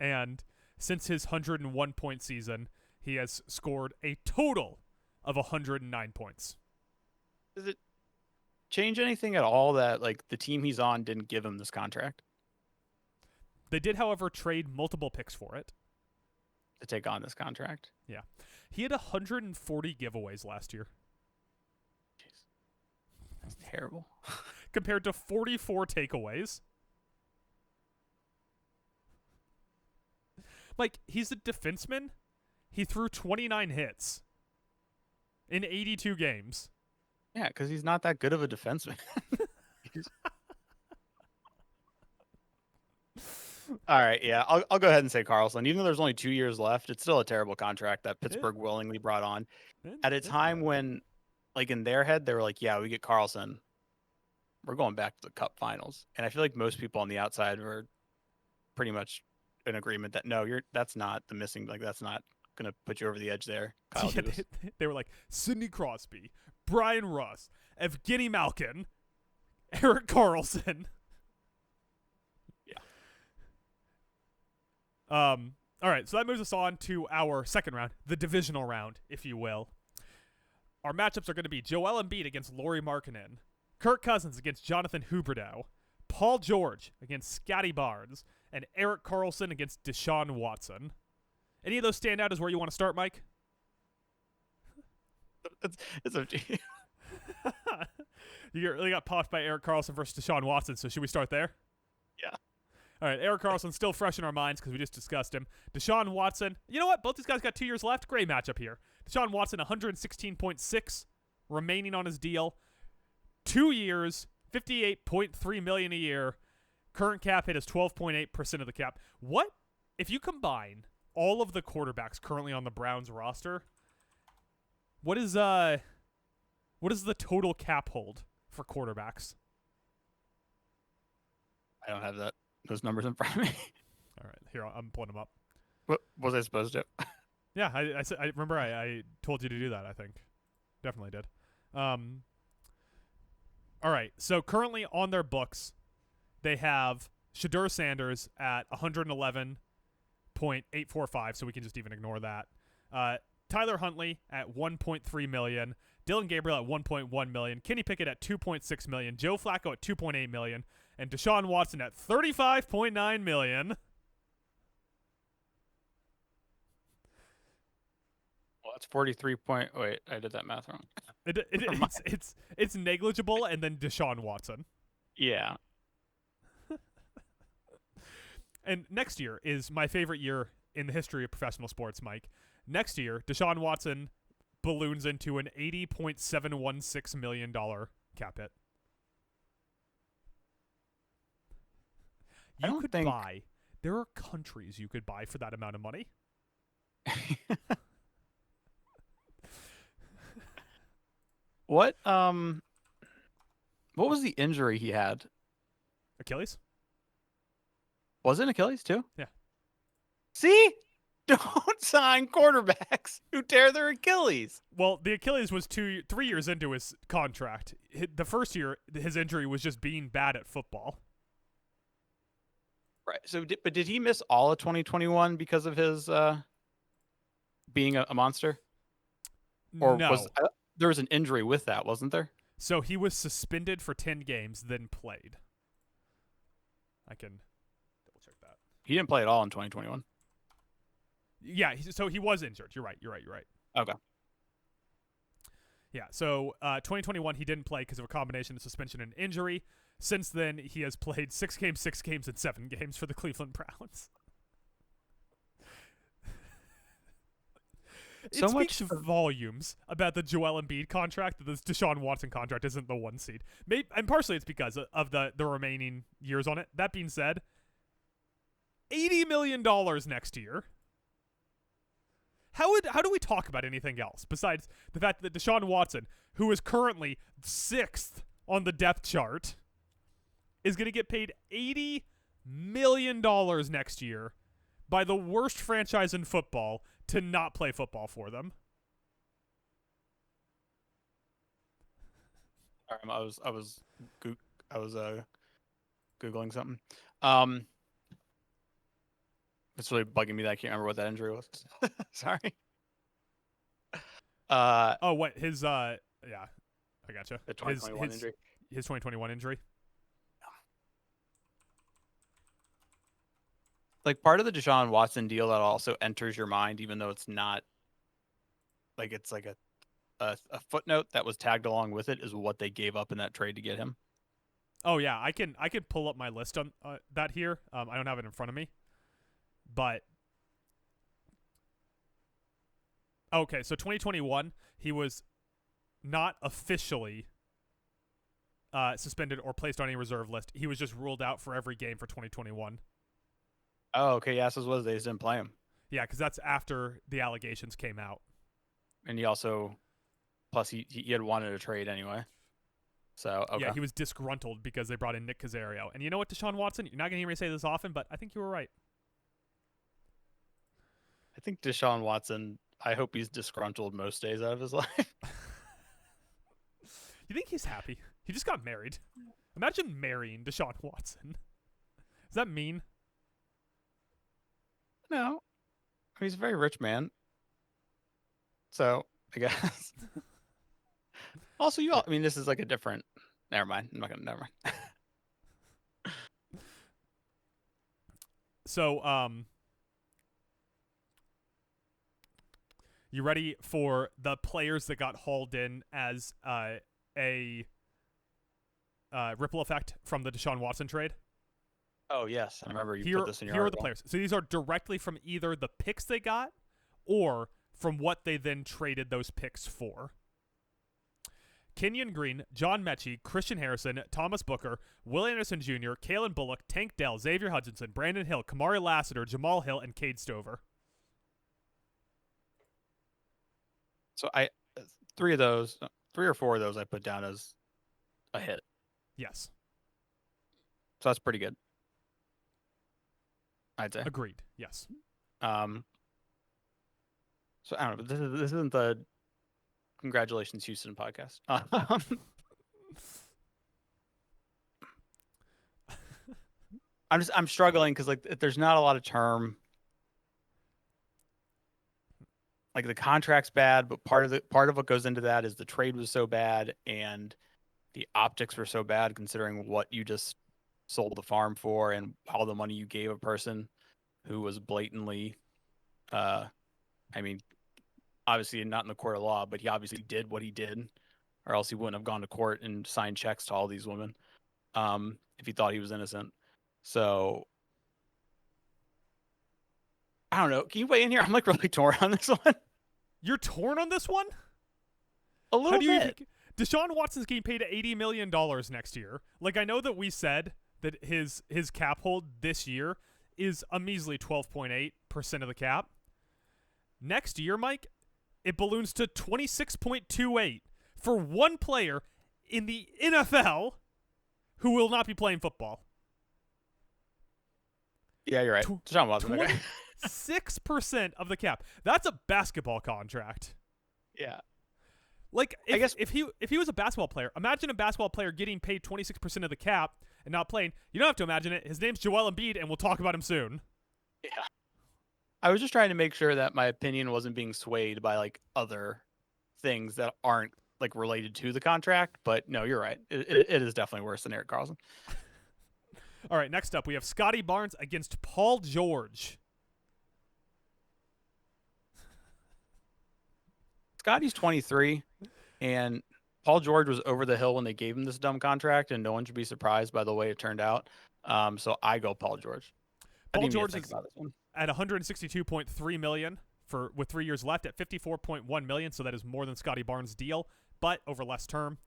and since his 101-point season, he has scored a total of 109 points. Does it change anything at all that, like, the team he's on didn't give him this contract They did, however, trade multiple picks for it. to take on this contract? Yeah. He had 140 giveaways last year Jeez. That's terrible. compared to 44 takeaways. Like, he's a defenseman. He threw 29 hits in 82 games. Yeah, because he's not that good of a defenseman. All right, yeah, I'll go ahead and say Karlsson. Even though there's only 2 years left, it's still a terrible contract that Pittsburgh willingly brought on at a time when, like, in their head, they were like, yeah, we get Karlsson, we're going back to the Cup Finals. And I feel like most people on the outside were pretty much in agreement that no, that's not the missing, like, that's not gonna put you over the edge there, Kyle Yeah, Dubas. they were like Sidney Crosby, Brian Russ, Evgeny Malkin, Erik Karlsson. Yeah. All right, so that moves us on to our second round, the divisional round, if you will. Our matchups are going to be Joel Embiid against Lauri Markkanen, Kirk Cousins against Jonathan Huberdeau, Paul George against Scotty Barnes, and Erik Karlsson against Deshaun Watson. Any of those stand out as where you want to start, Mike? It's a You really got popped by Erik Karlsson versus Deshaun Watson, so should we start there? Yeah. All right, Erik Karlsson's still fresh in our minds because we just discussed him. Deshaun Watson, you know what? Both these guys got 2 years left. Great matchup here. Deshaun Watson, 116.6 remaining on his deal. 2 years, $58.3 million a year. Current cap hit is 12.8% of the cap. What if you combine all of the quarterbacks currently on the Browns roster? What is the total cap hold for quarterbacks? I don't have those numbers in front of me. All right, here I'm pulling them up. What was I supposed to? Yeah, I remember I told you to do that. I think definitely did. All right, so currently on their books, they have Shedeur Sanders at 111.845, so we can just even ignore that. Tyler Huntley at 1.3 million, Dylan Gabriel at 1.1 million, Kenny Pickett at 2.6 million, Joe Flacco at 2.8 million, and Deshaun Watson at 35.9 million. Well, that's 43 point. Wait, I did that math wrong. It's negligible, and then Deshaun Watson. Yeah. And next year is my favorite year in the history of professional sports, Mike. Next year, Deshaun Watson balloons into an $80.716 million cap hit. I You don't could think- buy. There are countries you could buy for that amount of money. What was the injury he had? Achilles? Was it Achilles too? Yeah. See? Don't sign quarterbacks who tear their Achilles. Well, the Achilles was 3 years into his contract. The first year, his injury was just being bad at football. Right. So, but did he miss all of 2021 because of his being a monster? Or no. was there was an injury with that, wasn't there? So he was suspended for 10 games, then played. I can double check that. He didn't play at all in 2021. Yeah, so he was injured. You're right. Okay. Yeah, so 2021 he didn't play because of a combination of suspension and injury. Since then, he has played 6 games, and 7 games for the Cleveland Browns. So It speaks much volumes about the Joel Embiid contract that this Deshaun Watson contract isn't the 1 seed. And partially it's because of the remaining years on it. That being said, $80 million next year. How do we talk about anything else besides the fact that Deshaun Watson, who is currently 6th on the depth chart, is going to get paid $80 million next year by the worst franchise in football to not play football for them? I was googling something. It's really bugging me that I can't remember what that injury was. Sorry. Oh, what his yeah, I gotcha. The 2021 injury. His 2021 injury. Like part of the Deshaun Watson deal that also enters your mind, even though it's not like it's like a footnote that was tagged along with it, is what they gave up in that trade to get him. Oh yeah, I can pull up my list on that here. I don't have it in front of me, but okay. So 2021, he was not officially suspended or placed on any reserve list. He was just ruled out for every game for 2021. Oh, okay. Yes, as was they just didn't play him, Yeah, because that's after the allegations came out. and he also, plus he had wanted a trade anyway. So okay. Yeah, he was disgruntled because they brought in Nick Caserio. And you know what, Deshaun Watson? You're not going to hear me say this often, but I think you were right. I think Deshaun Watson, I hope he's disgruntled most days out of his life. You think he's happy? He just got married. Imagine marrying Deshaun Watson. Does that mean? No, he's a very rich man. So I guess. Also, I mean, this is like a different. Never mind. I'm not gonna. Never mind. So, you ready for the players that got hauled in as a ripple effect from the Deshaun Watson trade? Oh yes, I remember you Here, put this in your here are article. the players. So these are directly from either the picks they got or from what they then traded those picks for. Kenyon Green, John Mechie, Christian Harrison, Thomas Booker, Will Anderson Jr., Kalen Bullock, Tank Dell, Xavier Hutchinson, Brandon Hill, Kamari Lassiter, Jamal Hill, and Cade Stover. So 3 or 4 of those I put down as a hit. Yes, So that's pretty good. I'd say. agreed. Yes. So I don't know. But this isn't the congratulations Houston podcast. I'm struggling because like there's not a lot of term. Like the contract's bad, but part of what goes into that is the trade was so bad and the optics were so bad considering what you just sold the farm for and all the money you gave a person who was blatantly I mean, obviously not in the court of law, but he obviously did what he did, or else he wouldn't have gone to court and signed checks to all these women if he thought he was innocent. So I don't know. Can you weigh in here? I'm like really torn on this one. You're torn on this one? A little How do you bit. Deshaun Watson's getting paid $80 million next year. Like, I know that we said that his cap hold this year is a measly 12.8% of the cap. Next year, Mike, it balloons to 26.28 for one player in the NFL who will not be playing football. Yeah, you're right. Deshaun Watson. Okay. 6% of the cap. That's a basketball contract. Yeah. Like, I guess if he was a basketball player, imagine a basketball player getting paid 26% of the cap and not playing. You don't have to imagine it. His name's Joel Embiid, and we'll talk about him soon. Yeah. I was just trying to make sure that my opinion wasn't being swayed by like other things that aren't like related to the contract. But no, you're right. It is definitely worse than Erik Karlsson. All right, next up, we have Scotty Barnes against Paul George. Scotty's 23, and Paul George was over the hill when they gave him this dumb contract, and no one should be surprised by the way it turned out. So I go Paul George. Paul George is at $162.3 million with 3 years left at $54.1 million, so that is more than Scotty Barnes' deal, but over less term.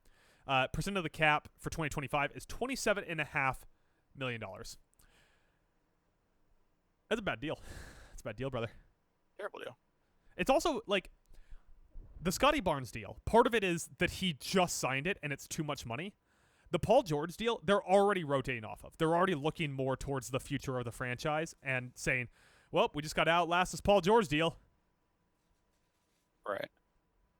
Percent of the cap for 2025 is $27.5 million. That's a bad deal. That's a bad deal, brother. Terrible deal. It's also like the Scotty Barnes deal. Part of it is that he just signed it and it's too much money. The Paul George deal, they're already rotating off of. They're already looking more towards the future of the franchise and saying, well, we just got to outlast this Paul George deal. Right.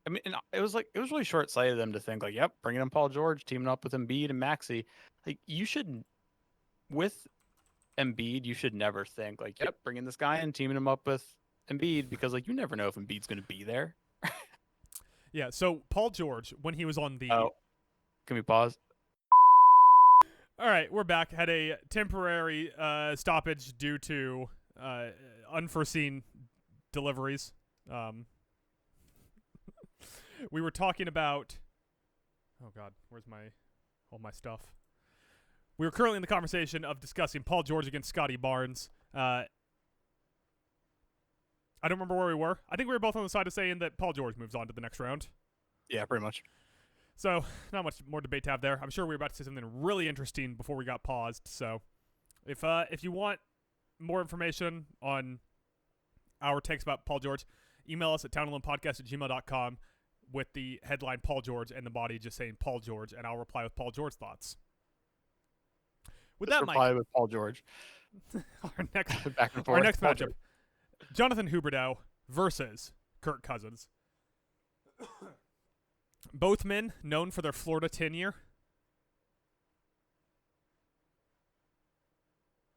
I mean, and it was really short-sighted of them to think like, yep, bringing in Paul George, teaming up with Embiid and Maxey. Like, you should, with Embiid, you should never think like, yep, bringing this guy in, teaming him up with Embiid, because like you never know if Embiid's going to be there. Yeah. So Paul George, when he was on the, can we pause? All right, we're back. Had a temporary stoppage due to unforeseen deliveries. We were talking about. Oh God, where's all my stuff? We were currently in the conversation of discussing Paul George against Scotty Barnes. I don't remember where we were. I think we were both on the side of saying that Paul George moves on to the next round. Yeah, pretty much. So, not much more debate to have there. I'm sure we were about to say something really interesting before we got paused. So, if you want more information on our takes about Paul George, email us at townalonepodcast@gmail.com with the headline Paul George and the body just saying Paul George, and I'll reply with Paul George thoughts. With Just that, reply Mike, with Paul George. our next Back and forth. our next Paul matchup, George. Jonathan Huberdeau versus Kirk Cousins. Both men known for their Florida tenure.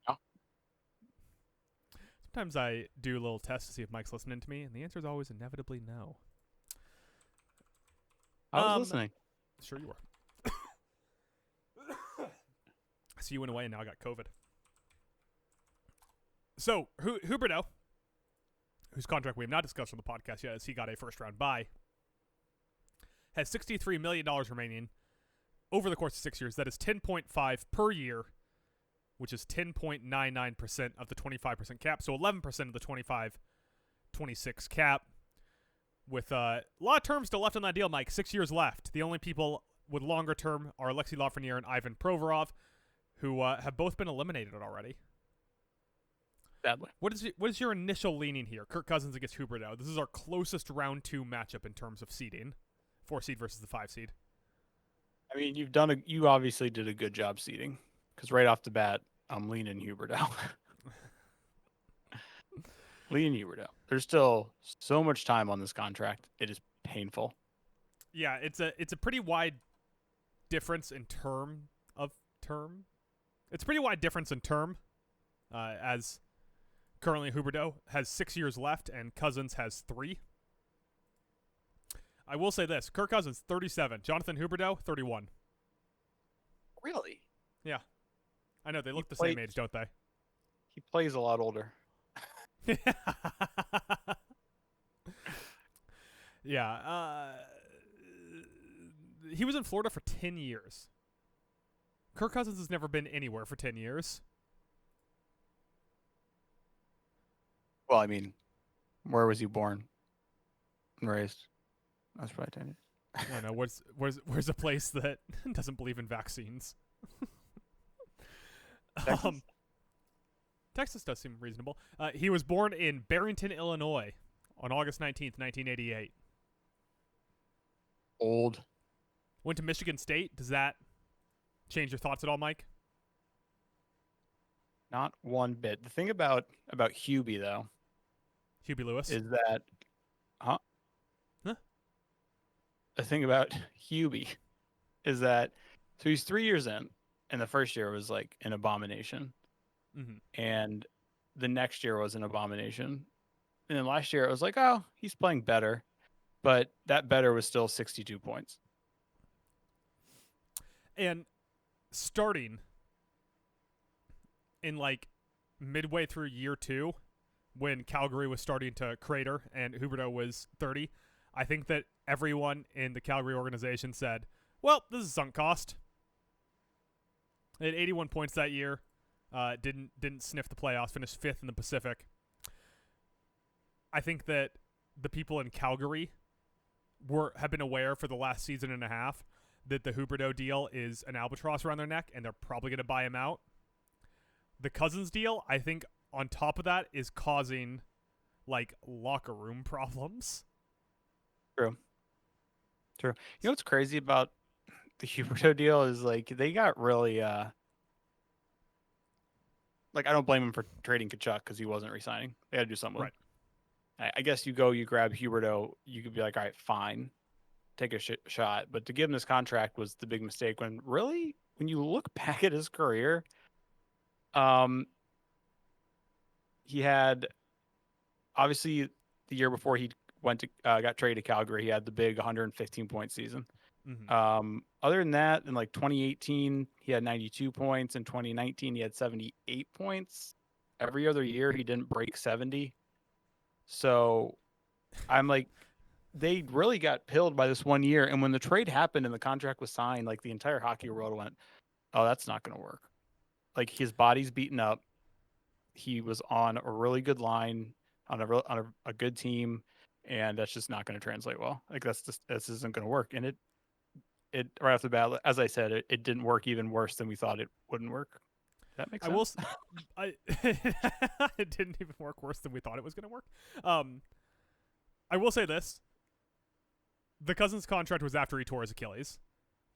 Oh. Sometimes I do a little test to see if Mike's listening to me, and the answer is always inevitably no. I was listening. Sure you were. So you went away, and now I got COVID. So, Huberdeau, whose contract we have not discussed on the podcast yet as he got a first-round bye, has $63 million remaining over the course of 6 years. That is 10.5 per year, which is 10.99% of the 25% cap. So 11% of the 25-26 cap. With a lot of terms still left on that deal, Mike. 6 years left. The only people with longer term are Alexei Lafreniere and Ivan Provorov, who have both been eliminated already. Sadly. What is your initial leaning here? Kirk Cousins against Huberdeau. This is our closest round 2 matchup in terms of seeding. 4 seed versus the 5 seed. I mean, you obviously did a good job seeding, because right off the bat, I'm leaning Huberdeau. Leaning Huberdeau. There's still so much time on this contract. It is painful. Yeah, it's a pretty wide difference in term. It's a pretty wide difference in term, as currently Huberdeau has 6 years left and Cousins has 3. I will say this: Kirk Cousins 37, Jonathan Huberdeau 31. Really? Yeah, I know they look the same age, don't they? He plays a lot older. Yeah, he was in Florida for 10 years. Kirk Cousins has never been anywhere for 10 years. Well, I mean, where was he born and raised? That's probably 10 years. I don't know. Where's a place that doesn't believe in vaccines? Texas? Texas does seem reasonable. He was born in Barrington, Illinois, on August 19th, 1988. Old. Went to Michigan State. Does that change your thoughts at all, Mike? Not one bit. The thing about Hubie though Hubie Lewis. is that, huh? Huh? The thing about Hubie is that, so he's 3 years in, and the first year was like an abomination, and the next year was an abomination, and then last year it was like, oh, he's playing better, but that better was still 62 points. And starting in like midway through year 2, when Calgary was starting to crater and Huberdeau was 30, I think that everyone in the Calgary organization said, well, this is sunk cost. They had 81 points that year. Didn't sniff the playoffs, finished 5th in the Pacific. I think that the people in Calgary have been aware for the last season and a half that the Huberdeau deal is an albatross around their neck, and they're probably going to buy him out. The Cousins deal, I think, on top of that, is causing like locker room problems. True. You know what's crazy about the Huberdeau deal is like they got really like, I don't blame him for trading Kachuk because he wasn't resigning. They had to do something with him. I guess you grab Huberdeau, you could be like, all right, fine, take a shot. But to give him this contract was the big mistake. When really, when you look back at his career, he had, obviously the year before he went to got traded to Calgary, he had the big 115-point season. Other than that, in like 2018, he had 92 points. In 2019, he had 78 points. Every other year, he didn't break 70. So I'm like, they really got pilled by this 1 year. And when the trade happened and the contract was signed, like the entire hockey world went, oh, that's not going to work. Like, his body's beaten up. He was on a really good line on a good team, and that's just not going to translate well. Like, this isn't going to work. And it right off the bat, as I said, it didn't work even worse than we thought it wouldn't work. That makes sense. It didn't even work worse than we thought it was going to work. I will say this. The Cousins contract was after he tore his Achilles,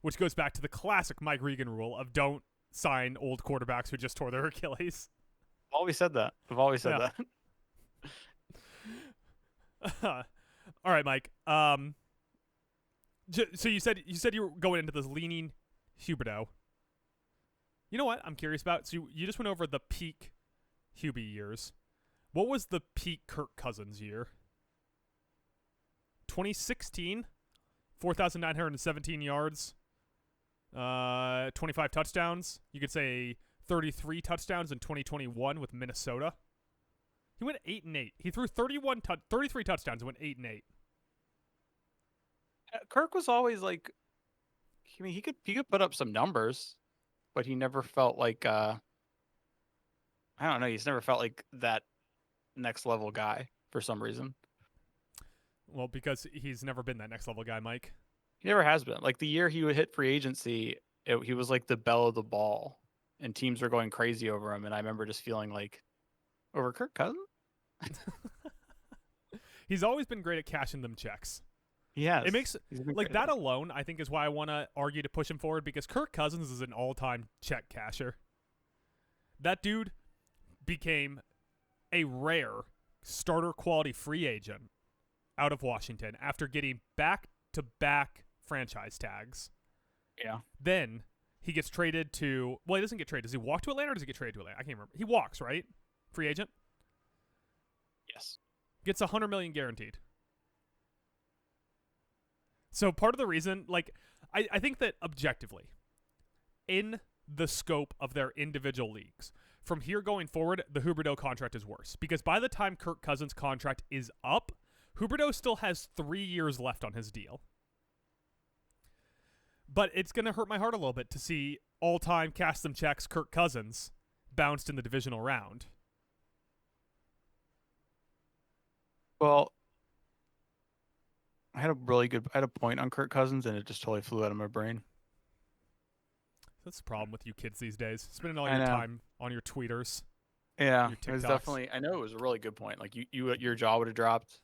which goes back to the classic Mike Regan rule of don't sign old quarterbacks who just tore their Achilles. I've always said that. All right, Mike. So you said you were going into this leaning Huberdeau. You know what I'm curious about? So you just went over the peak Hubie years. What was the peak Kirk Cousins year? 2016, 4,917 yards, 25 touchdowns. You could say 33 touchdowns in 2021 with Minnesota. He went 8-8. He threw 33 touchdowns and went 8-8. Kirk was always like, I mean, he could put up some numbers, but he never felt like I don't know. He's never felt like that next level guy for some reason. Well, because he's never been that next level guy, Mike. He never has been. Like, the year he would hit free agency, he was like the belle of the ball, and teams were going crazy over him. And I remember just feeling like, over Kirk Cousins? He's always been great at cashing them checks. Yeah, it makes like that alone, I think, is why I want to argue to push him forward, because Kirk Cousins is an all-time check casher. That dude became a rare starter quality free agent out of Washington after getting back-to-back franchise tags. Yeah. Then he gets traded to, well, he doesn't get traded. Does he walk to Atlanta or does he get traded to Atlanta? I can't remember. He walks, right? Free agent? Yes. Gets $100 million guaranteed. So part of the reason, like, I think that objectively, in the scope of their individual leagues, from here going forward, the Huberdeau contract is worse. Because by the time Kirk Cousins' contract is up, Huberdeau still has 3 years left on his deal. But it's going to hurt my heart a little bit to see all-time cash them checks Kirk Cousins bounced in the divisional round. Well, I had a point on Kirk Cousins, and it just totally flew out of my brain. That's the problem with you kids these days. Spending all I your know. time on your tweeters. Yeah, Your it was TikToks. definitely. I know it was a really good point. Like your jaw would have dropped,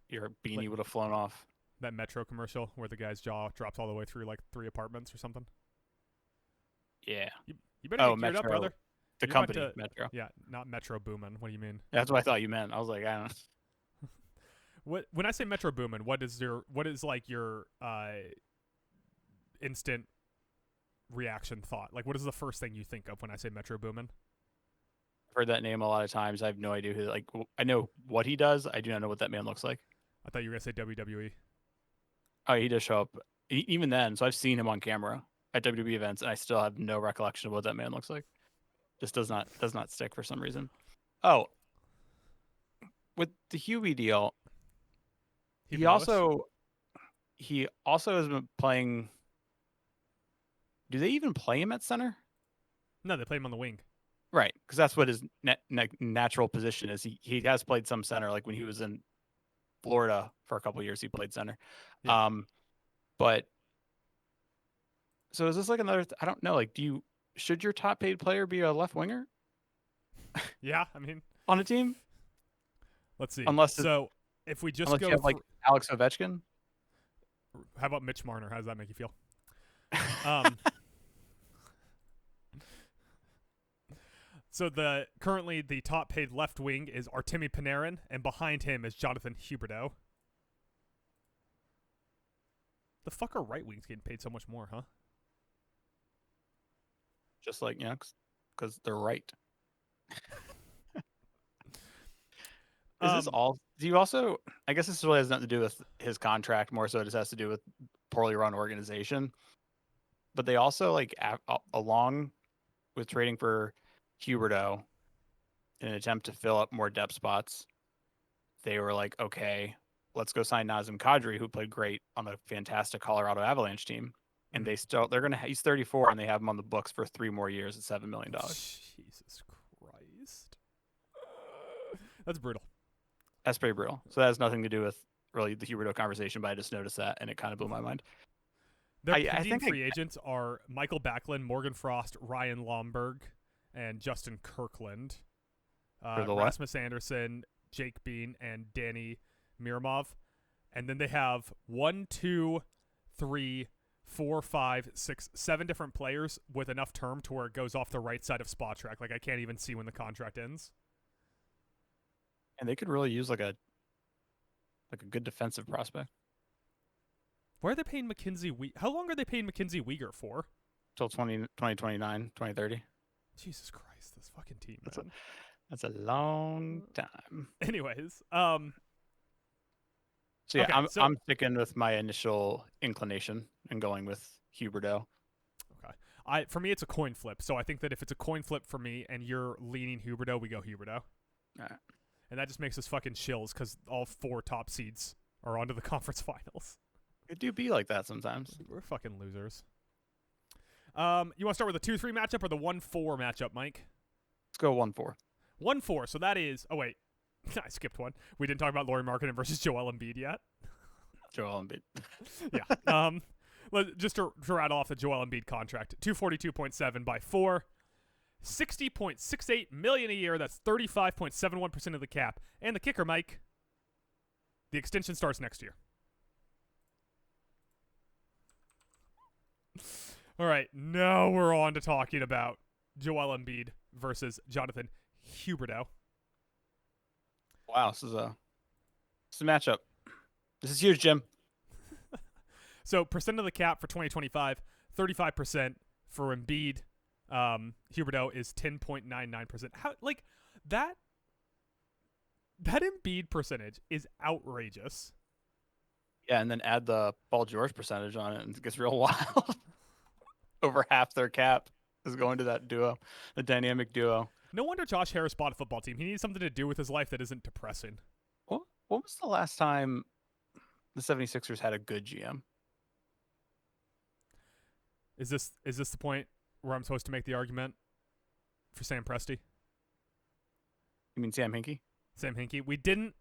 your beanie Like- would have flown off. That Metro commercial where the guy's jaw drops all the way through like 3 apartments or something. Yeah, You better Oh, get geared up, Metro. brother. the You're about company to- Metro. Yeah, not Metro Boomin. What do you mean? That's what I thought you meant. I was like, I don't know. What when I say Metro Boomin, what is like your instant reaction thought? Like what is the first thing you think of when I say Metro Boomin? I've heard that name a lot of times. I have no idea who. Like, I know what he does. I do not know what that man looks like. I thought you were gonna say WWE. Oh, he does show up. Even then, so I've seen him on camera at WWE events, and I still have no recollection of what that man looks like. Just does not stick for some reason. Oh, with the Huey deal, he Hugo Lewis? also has been playing. Do they even play him at center? No, they play him on the wing. Right, because that's what his natural position is. He has played some center, like when he was in Florida for a couple of years, he played center. Yeah. But so is this like another? I don't know. Like, should your top paid player be a left winger Yeah, I mean, on a team? let's see. Unless it- so if we just Unless go you have like Alex Ovechkin. how about Mitch Marner? How does that make you feel? Um, so currently the top paid left wing is Artemi Panarin, and behind him is Jonathan Huberdeau. The fuck are right wings getting paid so much more, huh? Just like because they're right. Is this all? Do you also? I guess this really has nothing to do with his contract. More so, it just has to do with poorly run organization. But they also like along with trading for Huberdeau in an attempt to fill up more depth spots. They were like, okay, let's go sign Nazem Kadri, who played great on the fantastic Colorado Avalanche team. And he's 34, and they have him on the books for 3 more years at $7 million. Jesus Christ. That's brutal. That's pretty brutal. So that has nothing to do with really the Huberdeau conversation, but I just noticed that, and it kind of blew my mind. Their I pending think free agents are Michael Backlund, Morgan Frost, Ryan Lomberg, and Justin Kirkland. For the what? Rasmus Anderson, Jake Bean, and Danny Miramov. And then they have 1, 2, 3, 4, 5, 6, 7 different players with enough term to where it goes off the right side of spot track. Like I can't even see when the contract ends. And they could really use like a good defensive prospect Why are they paying How long are they paying Mackenzie Weegar for? till 2029, 2030. Jesus Christ, this fucking team, That's man. That's a long time. Anyways, So yeah, Okay, I'm sticking with my initial inclination and going with Huberdeau. For me, it's a coin flip. So I think that if it's a coin flip for me and you're leaning Huberdeau, we go Huberdeau. Alright. And that just makes us fucking chills because all 4 top seeds are onto the conference finals. It do be like that sometimes. We're fucking losers. You want to start with the 2-3 matchup or the 1-4 matchup, Mike? Let's go 1-4. 1-4. So that is. Oh wait, I skipped one. We didn't talk about Lauri Markkanen versus Joel Embiid yet. Joel Embiid. Yeah. Just to rattle off the Joel Embiid contract, 242.7 by 4, $60.68 million a year. That's 35.71% of the cap. And the kicker, Mike. The extension starts next year. All right, now we're on to talking about Joel Embiid versus Jonathan Huberdeau. Wow, this is a matchup. This is huge, Jim. So percent of the cap for 2025, 35% for Embiid. Huberdeau is 10.99%. How that Embiid percentage is outrageous. Yeah, and then add the Paul George percentage on it, and it gets real wild. Over half their cap is going to that duo, the dynamic duo. No wonder Josh Harris bought a football team. He needs something to do with his life that isn't depressing. What was the last time the 76ers had a good GM? Is this the point where I'm supposed to make the argument for Sam Presti? You mean Sam Hinkie? Sam Hinkie. We didn't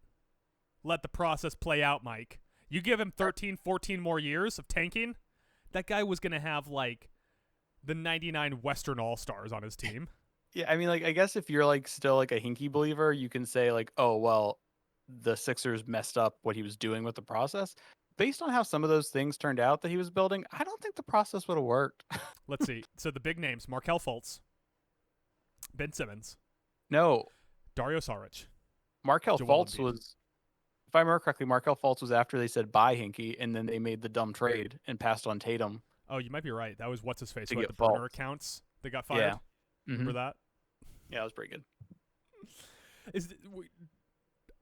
let the process play out, Mike. You give him 13, 14 more years of tanking, that guy was going to have the 99 Western All Stars on his team. Yeah, I mean, like, I guess if you're like still like a Hinkie believer, you can say like, oh well, the Sixers messed up what he was doing with the process. Based on how some of those things turned out that he was building, I don't think the process would have worked. Let's see. So the big names: Markelle Fultz, Ben Simmons, No, Dario Saric. Markelle Joel Fultz Embiid. was, if I remember correctly, Markelle Fultz was after they said bye Hinkie, and then they made the dumb trade and passed on Tatum Oh, you might be right. That was what's his face to who had get the burner Fultz. accounts that got fired. Yeah. Remember Mhm. that? Yeah, it was pretty good.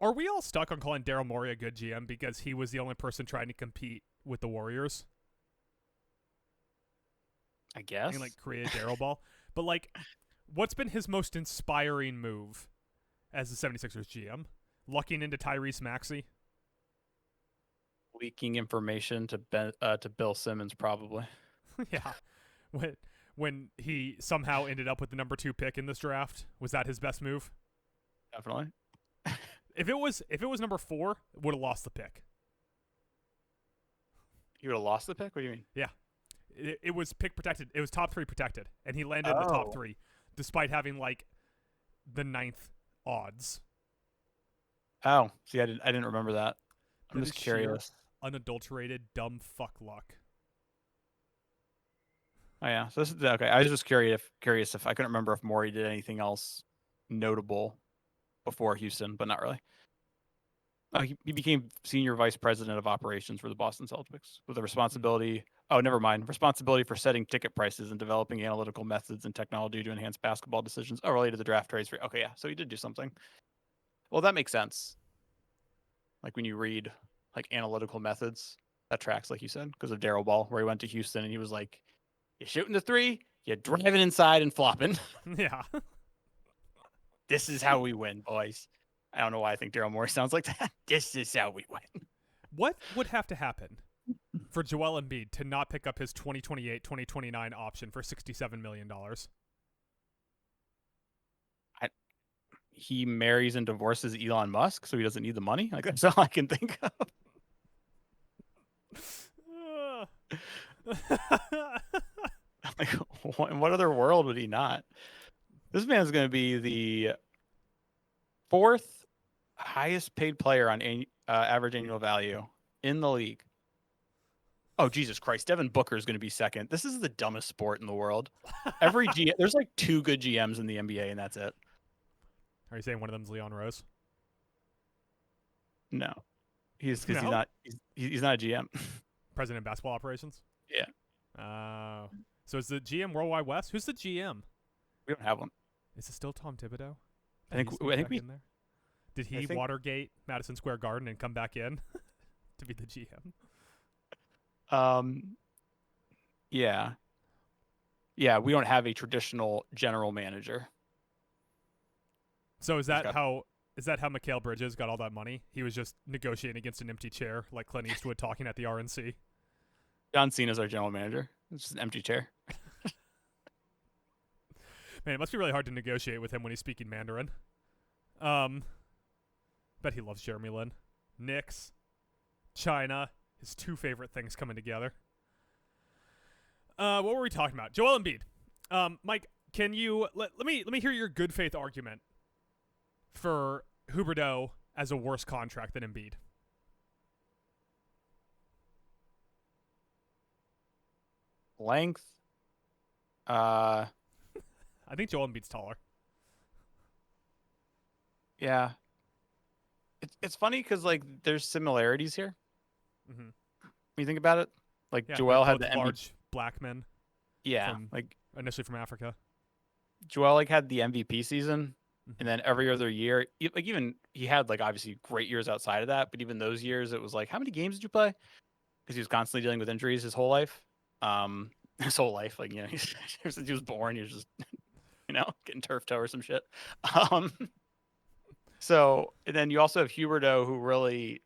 Are we all stuck on calling Daryl Morey a good GM because he was the only person trying to compete with the Warriors I guess. and like create a Daryl ball? But like, what's been his most inspiring move as the 76ers GM? Lucking into Tyrese Maxey? Leaking information to Bill Simmons, probably. Yeah. When he somehow ended up with the number 2 pick in this draft, was that his best move? Definitely. If it was number 4, would have lost the pick. You would have lost the pick? What do you mean? It was pick protected. It was top 3 protected, and he landed in the top Oh. 3, despite having like the 9th odds. Oh, see, I didn't remember that. I'm That just is sheer curious. unadulterated dumb fuck luck. Oh yeah, so this is okay. I was just curious if I couldn't remember if Morey did anything else notable before Houston, but not really. He became senior vice president of operations for the Boston Celtics with the responsibility. Oh, never mind. Responsibility for setting ticket prices and developing analytical methods and technology to enhance basketball decisions. Oh, related to the draft trades. Okay, yeah. So he did do something. Well, that makes sense. Like when you read like analytical methods, that tracks, like you said, because of Daryl Ball, where he went to Houston and he was like, "You're shooting the 3, you're driving inside and flopping. Yeah. This is how we win, boys." I don't know why I think Daryl Morey sounds like that. This is how we win. What would have to happen for Joel Embiid to not pick up his 2028-2029 option for $67 million? He marries and divorces Elon Musk, so he doesn't need the money. Like that's all I can think of. Like, in what other world would he not? This man's going to be the 4th highest paid player on average annual value in the league. Oh, Jesus Christ. Devin Booker is going to be 2nd. This is the dumbest sport in the world. There's like 2 good GMs in the NBA, and that's it. Are you saying one of them's Leon Rose? No, he's No? not a GM. President of Basketball Operations? Yeah. So is the GM Worldwide West? Who's the GM? We don't have one. Is it still Tom Thibodeau? I think we. Did he Watergate Madison Square Garden and come back in to be the GM? Yeah. Yeah, we don't have a traditional general manager. So is that how Mikal Bridges got all that money? He was just negotiating against an empty chair like Clint Eastwood talking at the RNC. John Cena's our general manager. It's just an empty chair. Man, it must be really hard to negotiate with him when he's speaking Mandarin. Bet he loves Jeremy Lin. Knicks, China, his 2 favorite things coming together. What were we talking about? Joel Embiid. Mike, can you let me hear your good faith argument for Huberdeau as a worse contract than Embiid? Length. I think Joel Embiid's taller. Yeah. It's funny because like there's similarities here. Mm-hmm. When you think about it, like Yeah, Joel had both the large black men. yeah, from- like Initially from Africa. Joel like had the MVP season, Mhm. and then every other year, like even he had like obviously great years outside of that, but even those years it was like, how many games did you play? Because he was constantly dealing with injuries his whole life. His whole life, like since he was born, he was just getting turf toe or some shit. So and then you also have Huberdeau, who really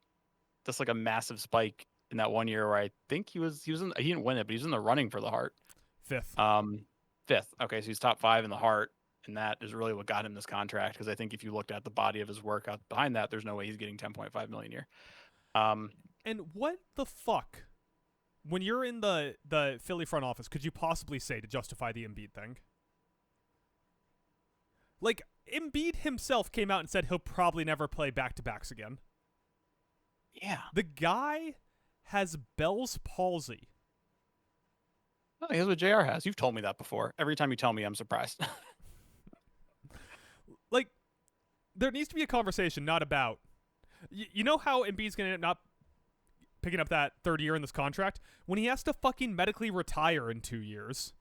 just like a massive spike in that one year where I think he didn't win it, but he was in the running for the Hart. 5th. 5th. Okay, so he's top 5 in the Hart, and that is really what got him this contract. Because I think if you looked at the body of his work out behind that, there's no way he's getting $10.5 million a year. And what the fuck when you're in the Philly front office, could you possibly say to justify the Embiid thing? Like, Embiid himself came out and said he'll probably never play back-to-backs again. Yeah. The guy has Bell's palsy. Oh, here's what JR has. You've told me that before. Every time you tell me, I'm surprised. Like, there needs to be a conversation, not about... You know how Embiid's going to end up picking up that third year in this contract? When he has to fucking medically retire in 2 years.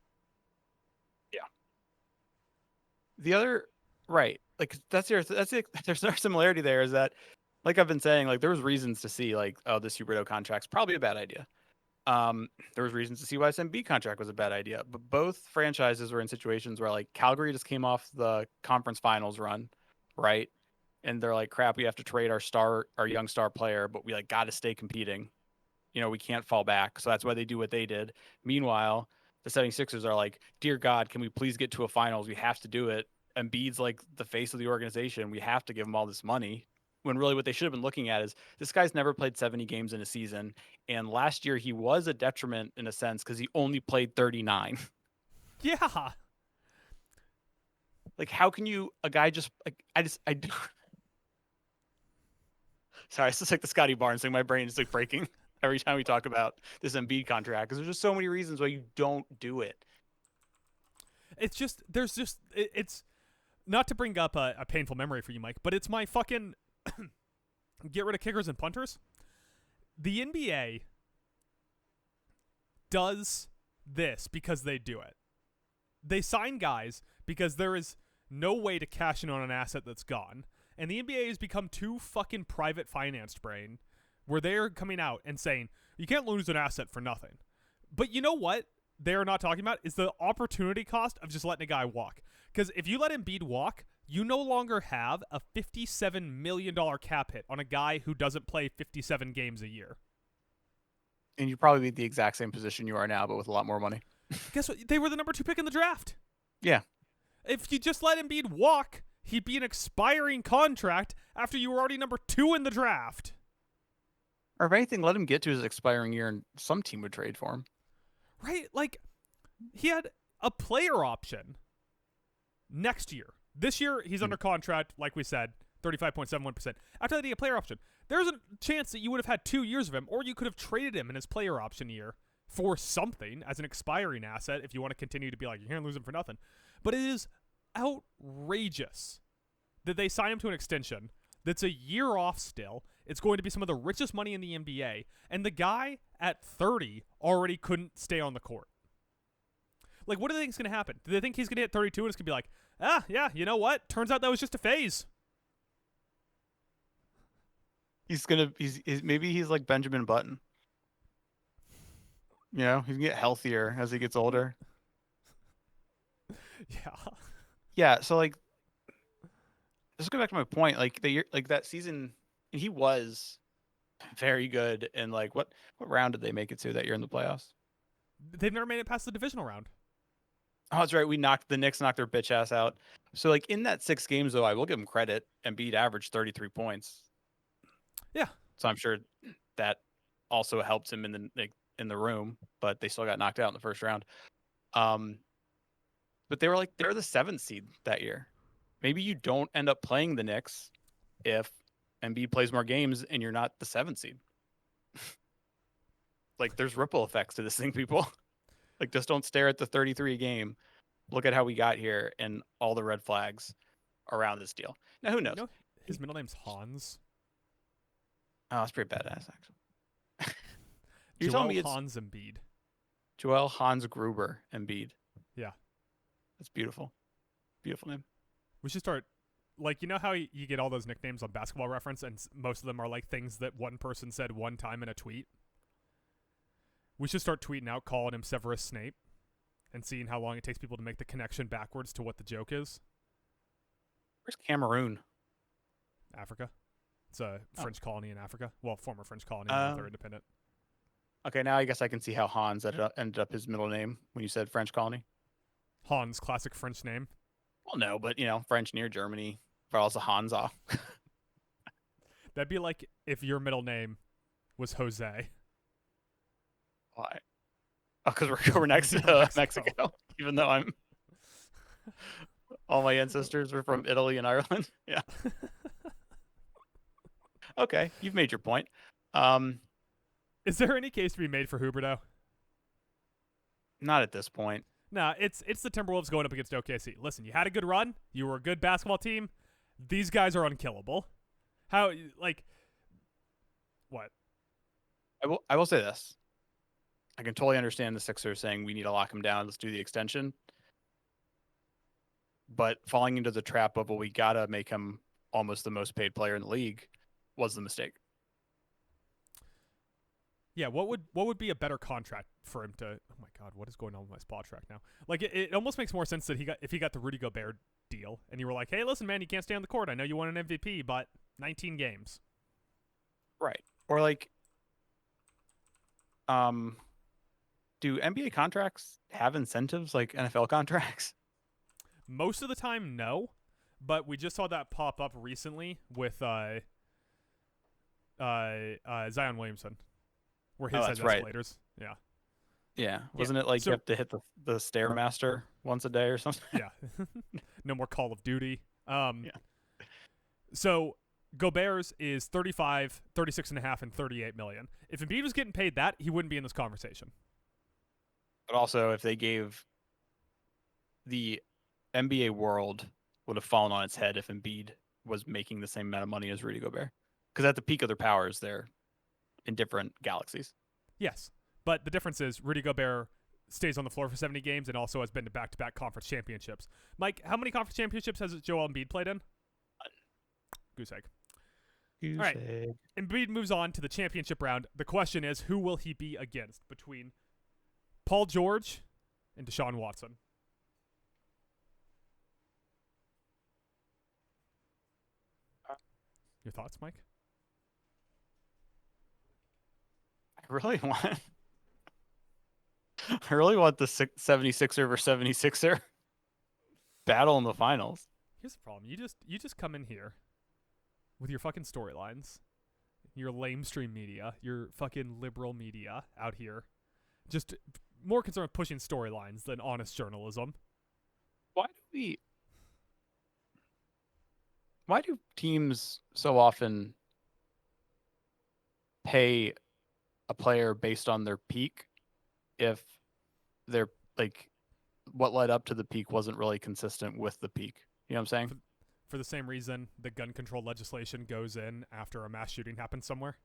The other, right? Like there's our similarity there. Is that, like I've been saying, like there was reasons to see like, oh, this Huberdeau contract's probably a bad idea. There was reasons to see why this Embiid contract was a bad idea. But both franchises were in situations where like Calgary just came off the conference finals run, right? And they're like, crap, we have to trade our young star player, but we like got to stay competing. You know, we can't fall back. So that's why they do what they did. Meanwhile, the 76ers are like, dear God, can we please get to a finals? We have to do it. Embiid's like the face of the organization. We have to give him all this money. When really what they should have been looking at is this guy's never played 70 games in a season. And last year he was a detriment in a sense because he only played 39. Yeah. Like, how can you, a guy just, like, sorry, it's just like the Scotty Barnes thing. My brain is like breaking every time we talk about this Embiid contract because there's just so many reasons why you don't do it. It's just, it's not to bring up a painful memory for you, Mike, but it's my fucking get rid of kickers and punters. The NBA does this because they do it. They sign guys because there is no way to cash in on an asset that's gone. And the NBA has become too fucking private financed brain where they're coming out and saying, you can't lose an asset for nothing. But you know what they're not talking about is the opportunity cost of just letting a guy walk. Because if you let Embiid walk, you no longer have a $57 million cap hit on a guy who doesn't play 57 games a year. And you'd probably be the exact same position you are now, but with a lot more money. Guess what? They were the number 2 pick in the draft. Yeah. If you just let Embiid walk, he'd be an expiring contract after you were already number 2 in the draft. Or if anything, let him get to his expiring year and some team would trade for him. Right? Like, he had a player option next year. This year, he's under contract, like we said, 35.71%. After that, he had a player option. There's a chance that you would have had 2 years of him, or you could have traded him in his player option year for something as an expiring asset if you want to continue to be like, you can't lose him for nothing. But it is outrageous that they sign him to an extension that's a year off still. It's going to be some of the richest money in the NBA, and the guy at 30 already couldn't stay on the court. Like, what do they think is going to happen? Do they think he's going to hit 32 and it's going to be like, yeah, you know what? Turns out that was just a phase. Maybe he's like Benjamin Button. You know, he's going to get healthier as he gets older. Yeah. Yeah, so like, let's go back to my point. Like that season, he was very good. And like, what round did they make it to that year in the playoffs? They've never made it past the divisional round. Oh, that's right. The Knicks knocked their bitch ass out. So like in that 6 games though, I will give them credit. Embiid averaged 33 points. Yeah. So I'm sure that also helped him in the room, but they still got knocked out in the first round. But they were the 7th seed that year. Maybe you don't end up playing the Knicks if Embiid plays more games and you're not the 7th seed. Like there's ripple effects to this thing, people. Like just don't stare at the 33 game. Look at how we got here and all the red flags around this deal. Now who knows? You know, his middle name's Hans. Oh, that's pretty badass actually. You're Joel telling me it's Hans Embiid. Joel Hans Gruber Embiid. Yeah. That's beautiful. Beautiful name. We should start, like, you know how you get all those nicknames on Basketball Reference and most of them are like things that one person said one time in a tweet? We should start tweeting out calling him Severus Snape and seeing how long it takes people to make the connection backwards to what the joke is. Where's Cameroon? Africa. It's a French colony in Africa. Well, former French colony. Now they're independent. Okay, now I guess I can see how Hans ended up his middle name when you said French colony. Hans, classic French name. Well, no, but, you know, French near Germany, but also Hansa. That'd be like if your middle name was Jose. Why? Oh, because we're next to Mexico. Mexico. Even though all my ancestors were from Italy and Ireland. Yeah. Okay, you've made your point. Is there any case to be made for Huberdeau? Not at this point. Nah, it's the Timberwolves going up against OKC. Listen, you had a good run. You were a good basketball team. These guys are unkillable. How, like, what? I will say this. I can totally understand the Sixers saying we need to lock him down. Let's do the extension. But falling into the trap of, well, we got to make him almost the most paid player in the league was the mistake. Yeah, what would be a better contract for him to? Oh my God, what is going on with my spot track now? Like, it almost makes more sense that if he got the Rudy Gobert deal, and you were like, hey, listen, man, you can't stay on the court. I know you won an MVP, but 19 games. Right. Or like, do NBA contracts have incentives like NFL contracts? Most of the time, no. But we just saw that pop up recently with Zion Williamson, where his has right. escalators. Yeah. Yeah. Wasn't it like so- you have to hit the Stairmaster once a day or something? Yeah. No more Call of Duty. Yeah. So Gobert's is 35, 36 and a half, and 38 million. If Embiid was getting paid that, he wouldn't be in this conversation. But also, if they gave the NBA world would have fallen on its head if Embiid was making the same amount of money as Rudy Gobert. Because at the peak of their powers, they're in different galaxies. Yes. But the difference is Rudy Gobert stays on the floor for 70 games and also has been to back-to-back conference championships. Mike, how many conference championships has Joel Embiid played in? Goose egg. All right. Embiid moves on to the championship round. The question is, who will he be against between Paul George and Deshaun Watson? Your thoughts, Mike? I really want the 76er versus 76er battle in the finals. Here's the problem. You just come in here with your fucking storylines, your lame stream media, your fucking liberal media out here, just more concerned with pushing storylines than honest journalism. Why do teams so often pay a player based on their peak if their like what led up to the peak wasn't really consistent with the peak? You know what I'm saying? For the same reason the gun control legislation goes in after a mass shooting happens somewhere.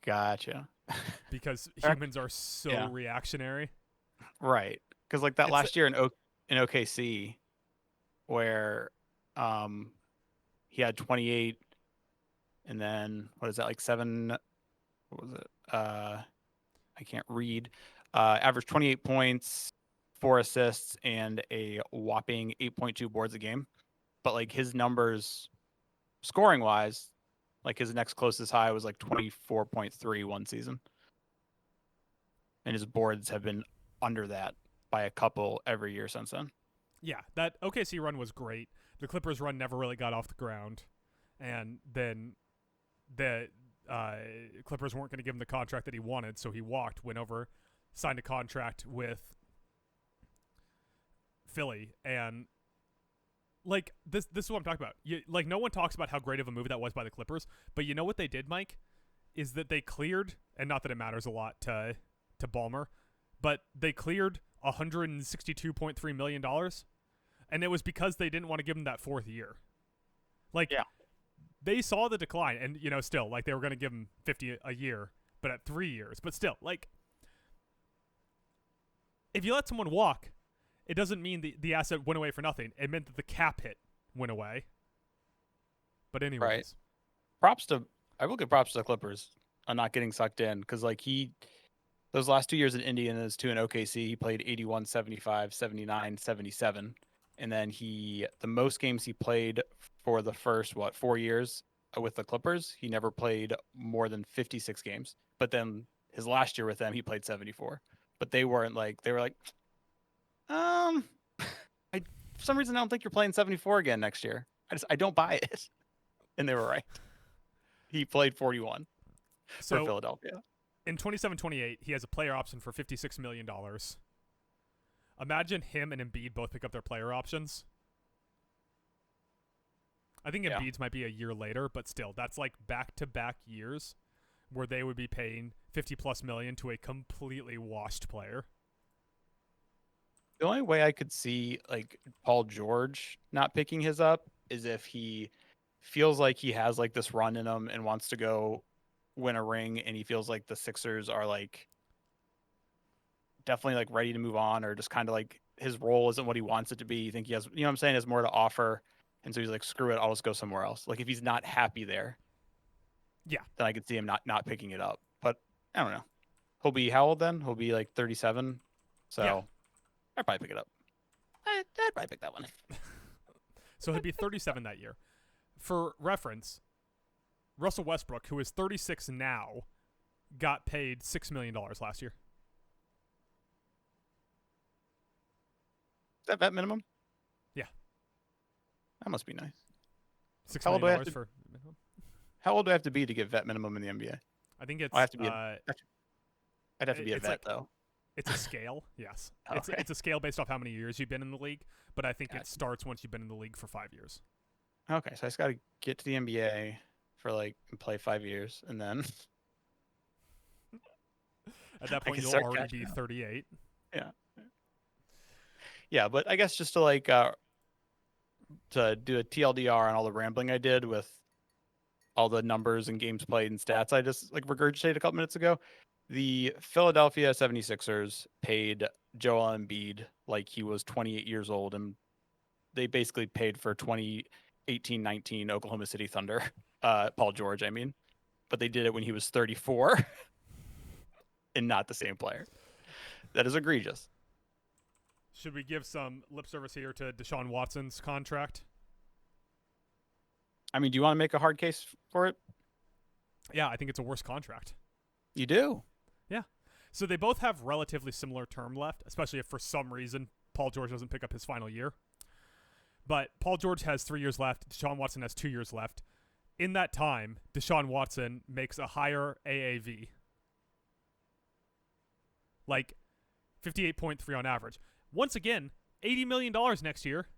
Gotcha. Because humans are so reactionary. Right. Because like that last year in OKC where he had 28 and then what is that, like 7, what was it? I can't read. Averaged 28 points, 4 assists, and a whopping 8.2 boards a game. But like his numbers scoring wise, like his next closest high was like 24.3 one season. And his boards have been under that by a couple every year since then. Yeah, that OKC run was great. The Clippers run never really got off the ground. And then the Clippers weren't going to give him the contract that he wanted, so he walked, went over, signed a contract with Philly. And like this is what I'm talking about. Like no one talks about how great of a move that was by the Clippers, but you know what they did, Mike? Is that they cleared, and not that it matters a lot to Ballmer, but they cleared $162.3 million, and it was because they didn't want to give him that 4th year. Like, they saw the decline, and still, like they were going to give him 50 a year, but at 3 years. But still, like, if you let someone walk, it doesn't mean the asset went away for nothing. It meant that the cap hit went away. But anyways, right. I will give props to the Clippers on not getting sucked in, because like those last 2 years in Indy and those 2 in OKC, he played 81, 75, 79, 77. And then the most games he played for the first, 4 years with the Clippers, he never played more than 56 games. But then his last year with them, he played 74. But they were like, for some reason, I don't think you're playing 74 again next year. I don't buy it. And they were right. He played 41 for Philadelphia. in 27-28, he has a player option for $56 million. Imagine him and Embiid both pick up their player options. I think Embiid's might be a year later, but still, that's like back-to-back years where they would be paying $50+ million to a completely washed player. The only way I could see like Paul George not picking his up is if he feels like he has like this run in him and wants to go win a ring, and he feels like the Sixers are like definitely like ready to move on, or just kind of like his role isn't what he wants it to be. You think he has, you know what I'm saying, has more to offer, and so he's like, screw it, I'll just go somewhere else. Like if he's not happy there, Yeah. then I could see him not picking it up. But I don't know. He'll be how old then? He'll be like 37. So Yeah. I'd probably pick it up. I'd probably pick that one. So he'd be 37 that year. For reference, Russell Westbrook, who is 36 now, got paid $6 million last year. Is that vet minimum? Yeah. That must be nice. $6 How old do I million have to- for minimum. How old do I have to be to get vet minimum in the NBA? I think it's I have to be I'd have to be a it's vet like- though. it's a scale. Yes, Okay. it's a scale based off how many years you've been in the league. But I think it Gotcha. starts once you've been in the league for 5 years. Okay, so I just got to get to the NBA for like and play 5 years, and then At that I point, can you'll start already catching be up. 38. yeah. But I guess just to like to do a TLDR on all the rambling I did with all the numbers and games played and stats I just like regurgitated a couple minutes ago. The Philadelphia 76ers paid Joel Embiid like he was 28 years old, and they basically paid for 2018-19 Oklahoma City Thunder, Paul George, I mean. But they did it when he was 34 and not the same player. That is egregious. Should we give some lip service here to Deshaun Watson's contract? I mean, do you want to make a hard case for it? Yeah, I think it's a worse contract. You do. So they both have relatively similar term left, especially if for some reason Paul George doesn't pick up his final year. But Paul George has 3 years left. Deshaun Watson has 2 years left. In that time, Deshaun Watson makes a higher AAV. Like 58.3 on average. Once again, $80 million next year.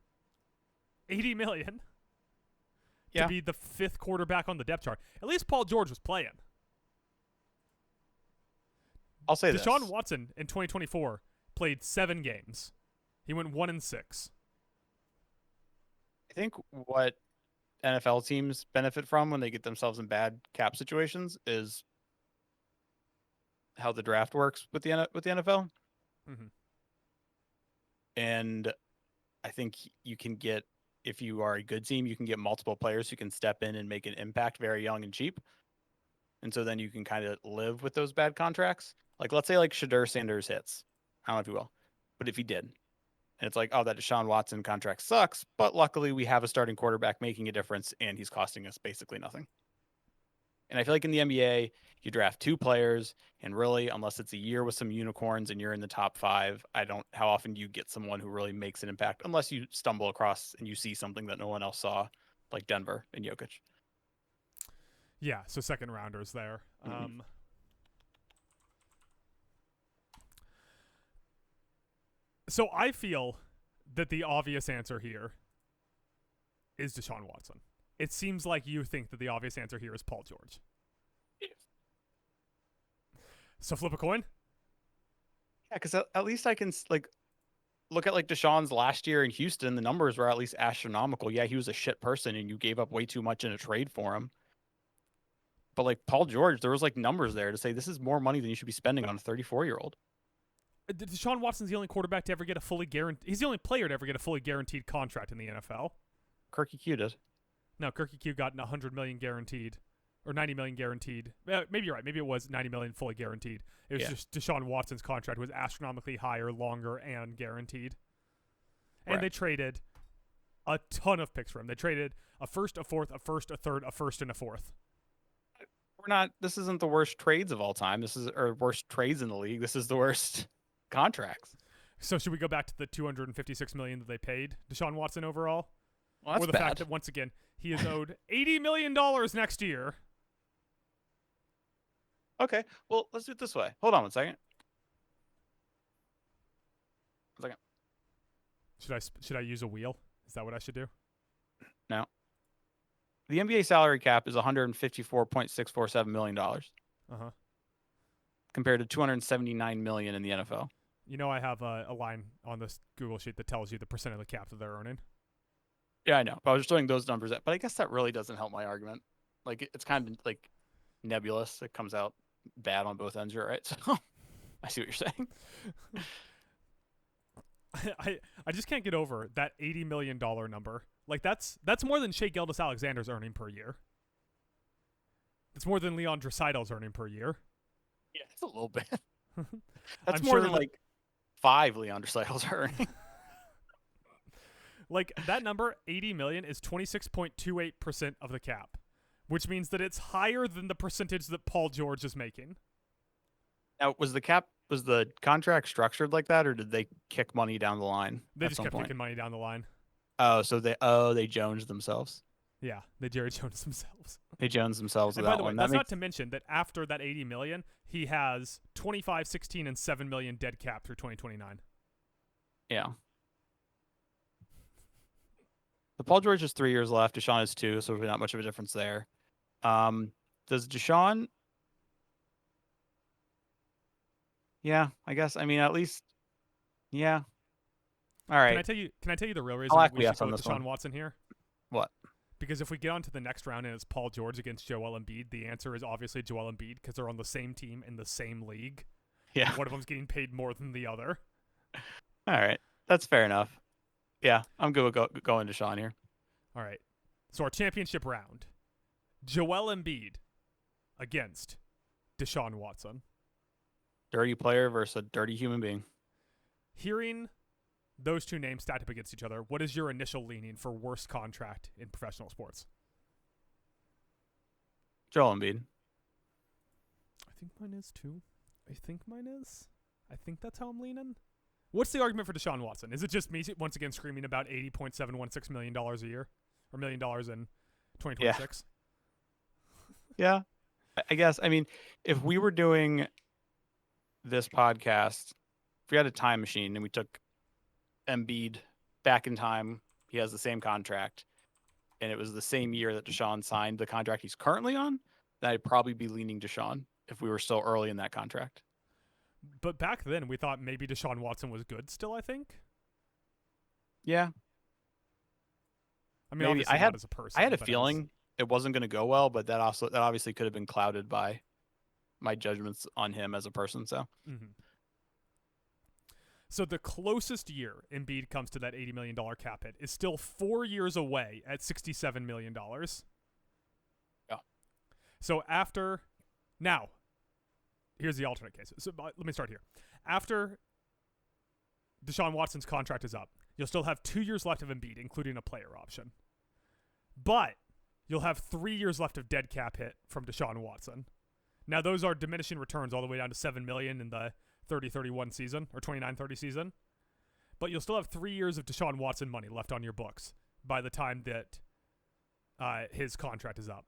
$80 million. Yeah. To be the 5th quarterback on the depth chart. At least Paul George was playing. I'll say Deshaun this. Watson in 2024 played 7 games. He went 1-6. I think what NFL teams benefit from when they get themselves in bad cap situations is how the draft works with the NFL. Mhm. And I think you can get, if you are a good team, you can get multiple players who can step in and make an impact very young and cheap. And so then you can kind of live with those bad contracts. Like, let's say like Shadur Sanders hits. I don't know if he will, but if he did, and it's like, oh, that Deshaun Watson contract sucks, but luckily we have a starting quarterback making a difference, and he's costing us basically nothing. And I feel like in the NBA, you draft 2 players, and really, unless it's a year with some unicorns and you're in the top 5, how often do you get someone who really makes an impact, unless you stumble across and you see something that no one else saw, like Denver and Jokic. Yeah, so second rounders there. Mhm. So I feel that the obvious answer here is Deshaun Watson. It seems like you think that the obvious answer here is Paul George. So flip a coin? Yeah, because at least I can like look at like Deshaun's last year in Houston. The numbers were at least astronomical. Yeah, he was a shit person, and you gave up way too much in a trade for him. But like Paul George, there was like numbers there to say this is more money than you should be spending on a 34-year-old. Deshaun Watson's the only quarterback to ever get a fully guaranteed. He's the only player to ever get a fully guaranteed contract in the NFL. Kirky Q did. No, Kirky Q got $100 million guaranteed, or $90 million guaranteed. Maybe you're right. Maybe it was $90 million fully guaranteed. It was just Deshaun Watson's contract was astronomically higher, longer, and guaranteed. And they traded a ton of picks for him. They traded a first, a fourth, a first, a third, a first, and a fourth. This isn't the worst trades of all time. Or worst trades in the league. This is the worst contracts. So should we go back to the $256 million that they paid Deshaun Watson overall? Well, that's or the bad. fact that once again he is owed $80 million next year. Okay. Well, let's do it this way. Hold on one second. Should I use a wheel? Is that what I should do? No. The NBA salary cap is $154.647 million Uh-huh. compared to $279 million in the NFL. You know I have a line on this Google sheet that tells you the percent of the cap that they're earning. Yeah, I know. But I was just throwing those numbers at, but I guess that really doesn't help my argument. Like it's kind of like nebulous. It comes out bad on both ends, right? So I see what you're saying. I just can't get over that $80 million number. Like that's more than Shea Gilgeous-Alexander's earning per year. It's more than Leon Draisaitl's earning per year. Yeah, it's a little bit. That's I'm more sure than like 5 Leon Draisaitl's earning. Like that number, 80 million, is 26.28% of the cap, which means that it's higher than the percentage that Paul George is making. Now, was the contract structured like that, or did they kick money down the line? They at just some kept point? kicking money down the line. Oh, so they Jones themselves. Yeah, they Jerry Jones themselves. They Jones themselves with And by that the way, one. that's not to mention that after that 80 million, he has 25, 16, and 7 million dead cap through 2029. Yeah. The Paul George has 3 years left. Deshaun has 2, so there's not much of a difference there. Does Deshaun? Yeah, I guess. I mean, at least. Yeah. All right. Can I tell you the real reason I'll we should acquiesce go on with this Deshaun one. Watson here? What? Because if we get on to the next round and it's Paul George against Joel Embiid, the answer is obviously Joel Embiid because they're on the same team in the same league. Yeah. One of them's getting paid more than the other. All right. That's fair enough. Yeah, I'm good with going Deshaun here. All right. So our championship round. Joel Embiid against Deshaun Watson. Dirty player versus a dirty human being. Hearing those two names stacked up against each other, what is your initial leaning for worst contract in professional sports? Joel Embiid. I think mine is too. I think that's how I'm leaning. What's the argument for Deshaun Watson? Is it just me once again screaming about $80.716 million a year? Or $1 million in 2026? Yeah. I guess. I mean, if we were doing this podcast, if we had a time machine and we took Embiid back in time, he has the same contract, and it was the same year that Deshaun signed the contract he's currently on, then I'd probably be leaning Deshaun if we were still early in that contract. But back then, we thought maybe Deshaun Watson was good still, I think. Yeah. I mean, Maybe. obviously not as a person. I had a but feeling it wasn't going to go well, but that obviously could have been clouded by my judgments on him as a person. So So the closest year Embiid comes to that $80 million cap hit is still 4 years away at $67 million. Yeah. So now, here's the alternate case. So let me start here. After Deshaun Watson's contract is up, you'll still have 2 years left of Embiid, including a player option. But you'll have 3 years left of dead cap hit from Deshaun Watson. Now, those are diminishing returns all the way down to $7 million in the 30-31 season or 29-30 season. But you'll still have 3 years of Deshaun Watson money left on your books by the time that his contract is up.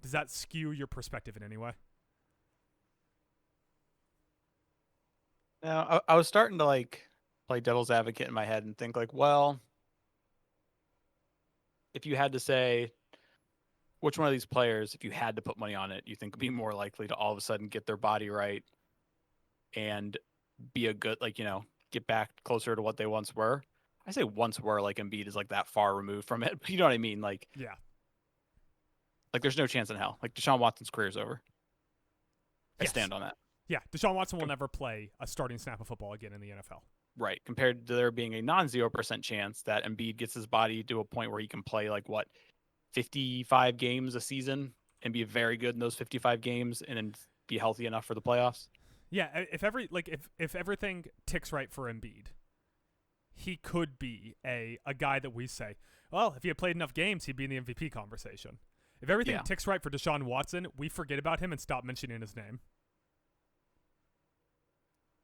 Does that skew your perspective in any way? Now, I was starting to play devil's advocate in my head and think well, if you had to say which one of these players, if you had to put money on it, you think would be more likely to all of a sudden get their body right and be a good, get back closer to what they once were. I say once were, Embiid is that far removed from it, but you know what I mean? Yeah. There's no chance in hell. Deshaun Watson's career's over. Yes. I stand on that. Yeah, Deshaun Watson will never play a starting snap of football again in the NFL. Right, compared to there being a non-0% chance that Embiid gets his body to a point where he can play 55 games a season and be very good in those 55 games and then be healthy enough for the playoffs. Yeah, if everything ticks right for Embiid, he could be a guy that we say, well, if he had played enough games, he'd be in the MVP conversation. If everything ticks right for Deshaun Watson, we forget about him and stop mentioning his name.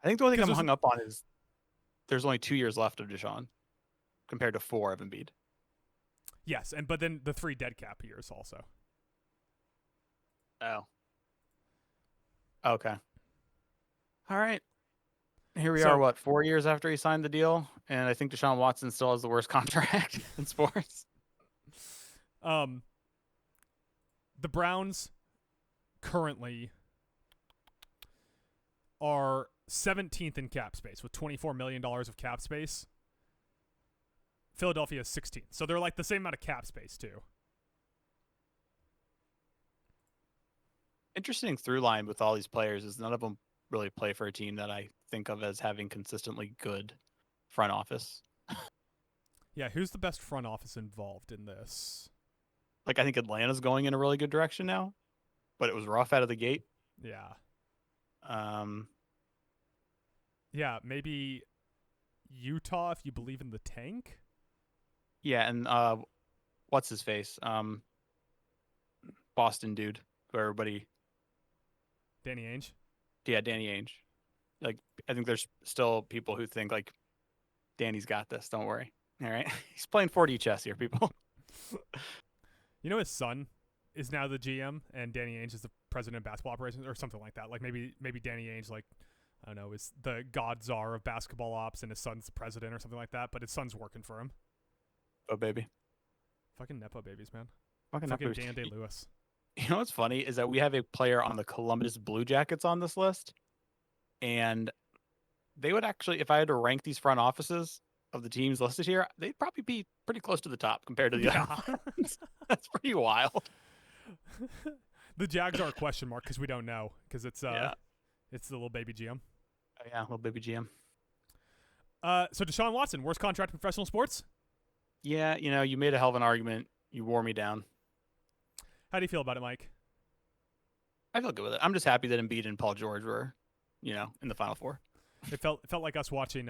I think the only thing I'm hung up on is there's only 2 years left of Deshaun compared to 4 of Embiid. Yes, but then the 3 dead cap years also. Oh. Okay. All right. Here we So- are, what, 4 years after he signed the deal? And I think Deshaun Watson still has the worst contract in sports. The Browns currently are 17th in cap space with $24 million of cap space. Philadelphia is 16th. So they're like the same amount of cap space, too. Interesting through line with all these players is none of them really play for a team that I think of as having consistently good front office. Yeah, who's the best front office involved in this? Like, I think Atlanta's going in a really good direction now, but it was rough out of the gate. Yeah. Um, Yeah, maybe Utah if you believe in the tank. yeah, and what's his face? Boston dude, who everybody, Danny Ainge. yeah, Danny Ainge. Like, I think there's still people who think like Danny's got this. Don't worry. All right, he's playing 4D chess here, people. You know his son is now the GM and Danny Ainge is the president of basketball operations or something like that. Like maybe Danny Ainge, like, I don't know, is the god czar of basketball ops and his son's the president or something like that, but his son's working for him. Oh baby, Fucking Nepo babies, man. fucking Fucking numbers. Dan Day-Lewis. You know what's funny is that we have a player on the Columbus Blue Jackets on this list, and they would actually, if I had to rank these front offices of the teams listed here, they'd probably be pretty close to the top compared to the other ones. That's pretty wild. The Jags are a question mark because we don't know because it's Yeah. it's the little baby GM. Oh, yeah, little baby GM. So Deshaun Watson, worst contract in professional sports. Yeah, you made a hell of an argument. You wore me down. How do you feel about it, Mike? I feel good with it. I'm just happy that Embiid and Paul George were, in the Final Four. It felt like us watching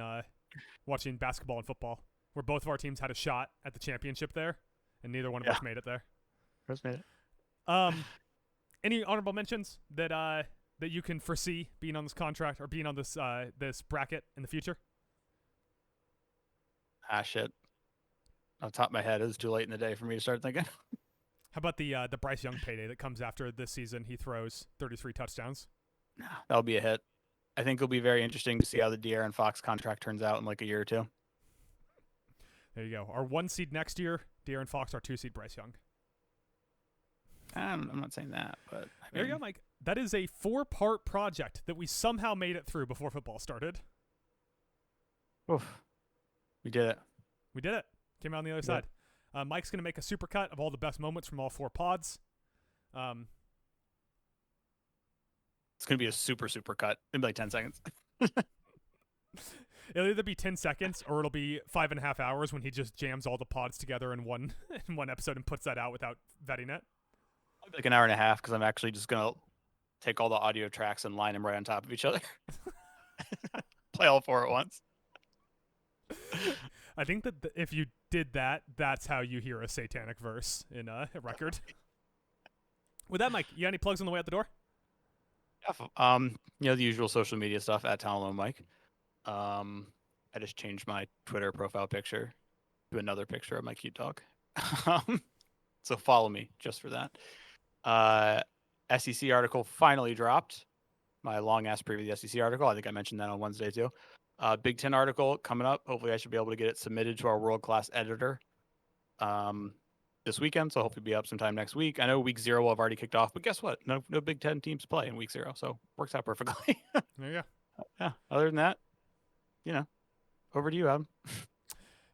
basketball and football, where both of our teams had a shot at the championship there, and neither one of us made it there. Chris made it. Any honorable mentions that you can foresee being on this contract or being on this this bracket in the future? Ah, shit. Off the top of my head, it was too late in the day for me to start thinking. How about the Bryce Young payday that comes after this season? He throws 33 touchdowns. That'll be a hit. I think it'll be very interesting to see how the De'Aaron Fox contract turns out in like a year or two. There you go. Our 1 seed next year, De'Aaron Fox. Our 2 seed, Bryce Young. I'm not saying that, but There you go, Mike. That is a 4-part project that we somehow made it through before football started. Oof. We did it. We did it. Came out on the other side. Mike's going to make a supercut of all the best moments from all 4 pods. It's going to be a super cut. Maybe like 10 seconds. It'll either be 10 seconds or it'll be 5.5 hours when he just jams all the pods together in one episode and puts that out without vetting it. Like an hour and a half because I'm actually just going to take all the audio tracks and line them right on top of each other. Play all 4 at once. I think that if you did that, that's how you hear a satanic verse in a record. With that, Mike, you got any plugs on the way out the door? The usual social media stuff at Talon Mike. I just changed my Twitter profile picture to another picture of my cute dog. So follow me just for that. SEC article finally dropped. My long ass preview of the SEC article. I think I mentioned that on Wednesday too. Big Ten article coming up. Hopefully I should be able to get it submitted to our world-class editor this weekend. So hopefully be up sometime next week. I know week 0 will have already kicked off, but guess what? No Big Ten teams play in week 0. So works out perfectly. There you go. Yeah. Other than that, over to you, Adam.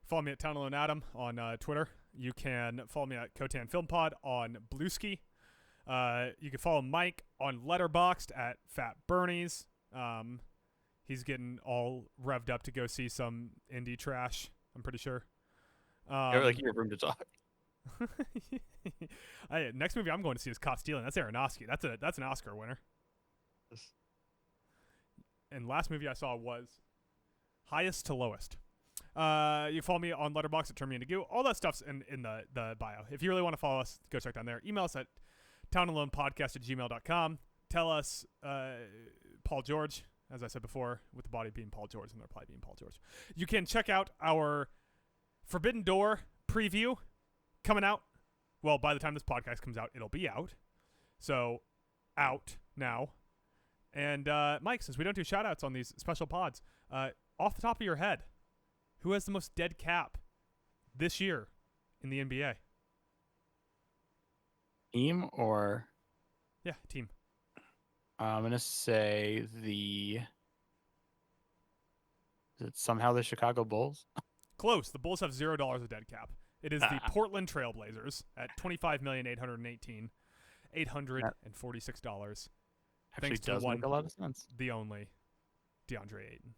Follow me at Town Alone Adam on Twitter. You can follow me at Kotan Film Pod on Bluesky. You can follow Mike on Letterboxd at Fat Bernie's. He's getting all revved up to go see some indie trash, I'm pretty sure. Like you have room to talk. Next movie I'm going to see is Caught Stealing. That's Aronofsky. That's an Oscar winner. And last movie I saw was Highest to Lowest. You can follow me on Letterboxd at Turn Me Into Goo. All that stuff's in the bio. If you really want to follow us, go check down there. Email us at townalonepodcast@gmail.com. Tell us Paul George, as I said before, with the body being Paul George and the reply being Paul George. You can check out our Forbidden Door preview coming out. Well, by the time this podcast comes out, it'll be out. So out now. And Mike, since we don't do shout-outs on these special pods, off the top of your head, who has the most dead cap this year in the NBA? Team or Yeah, team. I'm gonna say is it somehow the Chicago Bulls? Close. The Bulls have $0 of dead cap. It is the Ah. Portland Trailblazers at $25,818,846. Actually, Thanks to does one, make a lot of sense. the only DeAndre Ayton.